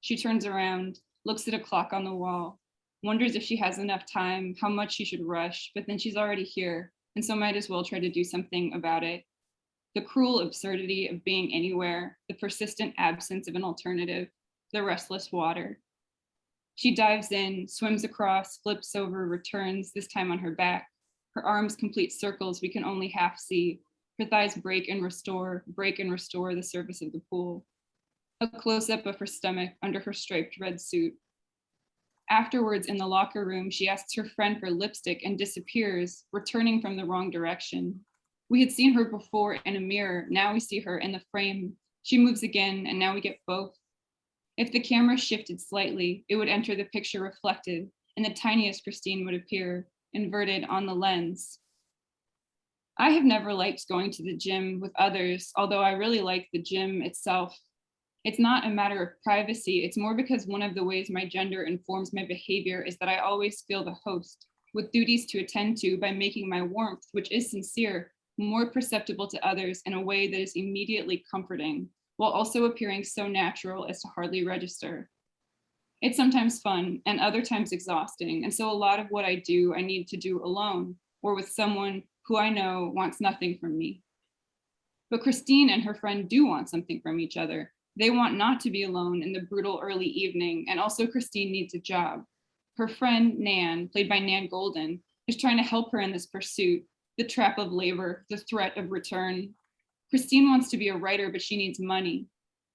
[SPEAKER 9] She turns around, looks at a clock on the wall, wonders if she has enough time, how much she should rush, but then she's already here, and so might as well try to do something about it. The cruel absurdity of being anywhere, the persistent absence of an alternative, the restless water. She dives in, swims across, flips over, returns, this time on her back. Her arms complete circles we can only half see. Her thighs break and restore the surface of the pool. A close-up of her stomach under her striped red suit. Afterwards, in the locker room, she asks her friend for lipstick and disappears, returning from the wrong direction. We had seen her before in a mirror, now we see her in the frame. She moves again, and now we get both. If the camera shifted slightly, it would enter the picture reflected, and the tiniest Christine would appear, inverted on the lens. I have never liked going to the gym with others, although I really like the gym itself. It's not a matter of privacy, it's more because one of the ways my gender informs my behavior is that I always feel the host, with duties to attend to by making my warmth, which is sincere, more perceptible to others in a way that is immediately comforting, while also appearing so natural as to hardly register. It's sometimes fun and other times exhausting, and so a lot of what I do, I need to do alone or with someone who I know wants nothing from me. But Christine and her friend do want something from each other. They want not to be alone in the brutal early evening, and also Christine needs a job. Her friend, Nan, played by Nan Golden, is trying to help her in this pursuit, the trap of labor, the threat of return. Christine wants to be a writer, but she needs money.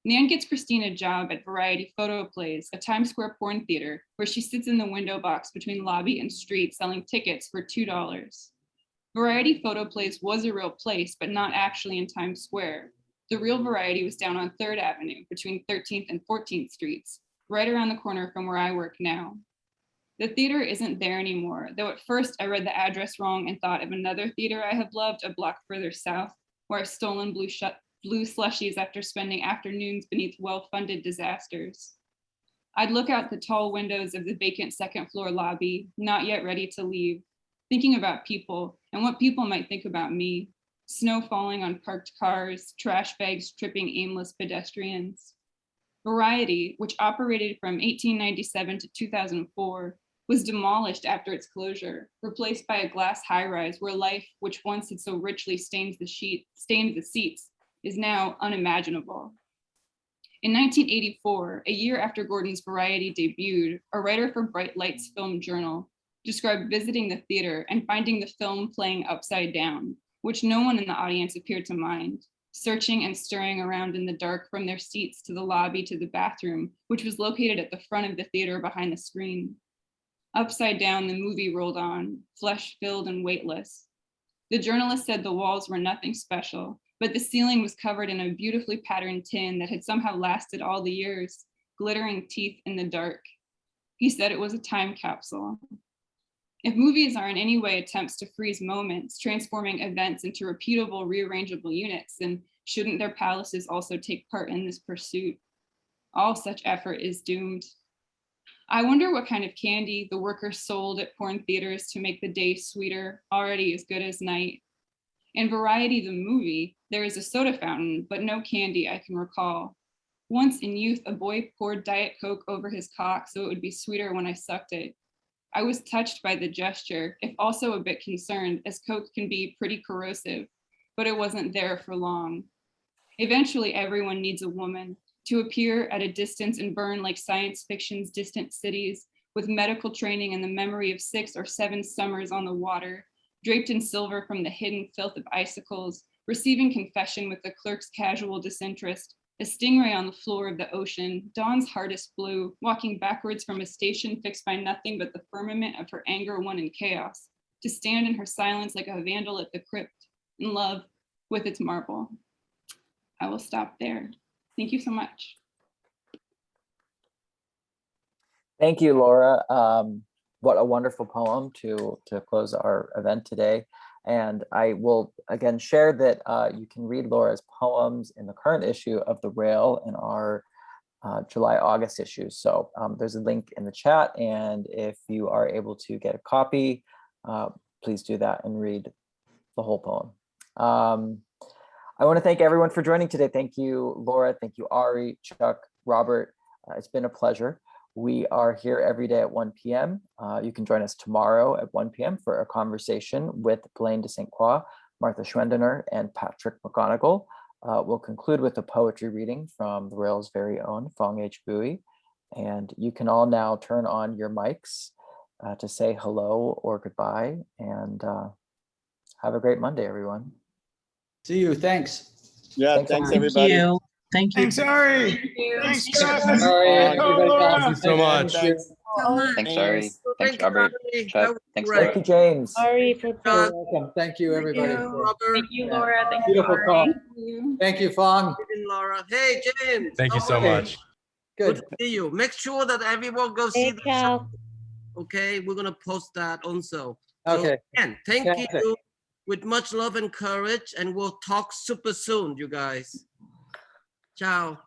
[SPEAKER 9] Nan gets Christine a job at Variety Photoplays, a Times Square porn theater, where she sits in the window box between lobby and street selling tickets for $2. Variety Photoplays was a real place, but not actually in Times Square. The real Variety was down on 3rd Avenue between 13th and 14th Streets, right around the corner from where I work now. The theater isn't there anymore, though at first I read the address wrong and thought of another theater I have loved a block further south, where I've stolen blue slushies after spending afternoons beneath well-funded disasters. I'd look out the tall windows of the vacant second floor lobby, not yet ready to leave, thinking about people and what people might think about me. Snow falling on parked cars, trash bags tripping aimless pedestrians. Variety, which operated from 1897 to 2004, was demolished after its closure, replaced by a glass high-rise where life, which once had so richly stained the seats, is now unimaginable. In 1984, a year after Gordon's Variety debuted, a writer for Bright Lights Film Journal described visiting the theater and finding the film playing upside down, which no one in the audience appeared to mind, searching and stirring around in the dark from their seats to the lobby to the bathroom, which was located at the front of the theater behind the screen. Upside down, the movie rolled on, flesh-filled and weightless. The journalist said the walls were nothing special, but the ceiling was covered in a beautifully patterned tin that had somehow lasted all the years, glittering teeth in the dark. He said it was a time capsule. If movies are in any way attempts to freeze moments, transforming events into repeatable, rearrangeable units, then shouldn't their palaces also take part in this pursuit? All such effort is doomed. I wonder what kind of candy the workers sold at porn theaters to make the day sweeter, already as good as night. In Variety the movie, there is a soda fountain, but no candy I can recall. Once in youth, a boy poured Diet Coke over his cock so it would be sweeter when I sucked it. I was touched by the gesture, if also a bit concerned, as Coke can be pretty corrosive, but it wasn't there for long. Eventually, everyone needs a woman to appear at a distance and burn like science fiction's distant cities, with medical training and the memory of 6 or 7 summers on the water, draped in silver from the hidden filth of icicles, receiving confession with the clerk's casual disinterest, a stingray on the floor of the ocean, dawn's hardest blue, walking backwards from a station fixed by nothing but the firmament of her anger won in chaos, to stand in her silence like a vandal at the crypt, in love with its marble. I will stop there. Thank you so much.
[SPEAKER 1] Thank you, Laura. What a wonderful poem to close our event today. And I will again share that you can read Laura's poems in the current issue of The Rail in our July-August issue. So there's a link in the chat, and if you are able to get a copy, please do that and read the whole poem. I want to thank everyone for joining today. Thank you, Laura. Thank you, Ari, Chuck, Robert. It's been a pleasure. We are here every day at 1 p.m. You can join us tomorrow at 1 p.m. for a conversation with Blaine de St. Croix, Martha Schwendener, and Patrick McGonigal. We'll conclude with a poetry reading from the Rail's very own Fong H. Bui. And you can all now turn on your mics to say hello or goodbye, and have a great Monday, everyone.
[SPEAKER 4] See you. Thanks.
[SPEAKER 2] Yeah, thanks everybody.
[SPEAKER 10] Thank you.
[SPEAKER 11] Thanks, Ari.
[SPEAKER 10] Thank you.
[SPEAKER 11] Thanks, Chuck.
[SPEAKER 10] Thank you
[SPEAKER 11] so much.
[SPEAKER 2] Thanks.
[SPEAKER 7] Thanks, Ari. Thanks,
[SPEAKER 8] Thank you,
[SPEAKER 7] Robert.
[SPEAKER 8] Ari.
[SPEAKER 7] Chuck.
[SPEAKER 8] That was
[SPEAKER 7] Thanks,
[SPEAKER 8] great.
[SPEAKER 1] Thank you, James.
[SPEAKER 10] Ari, for
[SPEAKER 8] Chuck.
[SPEAKER 4] You're welcome. Thank you, everybody.
[SPEAKER 8] Robert.
[SPEAKER 6] Thank you, Laura. Thank you,
[SPEAKER 4] Beautiful
[SPEAKER 6] Ari.
[SPEAKER 4] talk.
[SPEAKER 9] Thank you.
[SPEAKER 4] Thank you, Fong.
[SPEAKER 8] And Laura. Hey, James.
[SPEAKER 11] Thank you so
[SPEAKER 8] Okay.
[SPEAKER 11] much.
[SPEAKER 8] Good
[SPEAKER 4] Good.
[SPEAKER 8] to see you. Make sure that everyone go see the show. Okay, we're gonna post that also. So
[SPEAKER 4] Okay.
[SPEAKER 8] again, thank
[SPEAKER 4] Fantastic.
[SPEAKER 8] you with much love and courage, and we'll talk super soon, you guys. Ciao.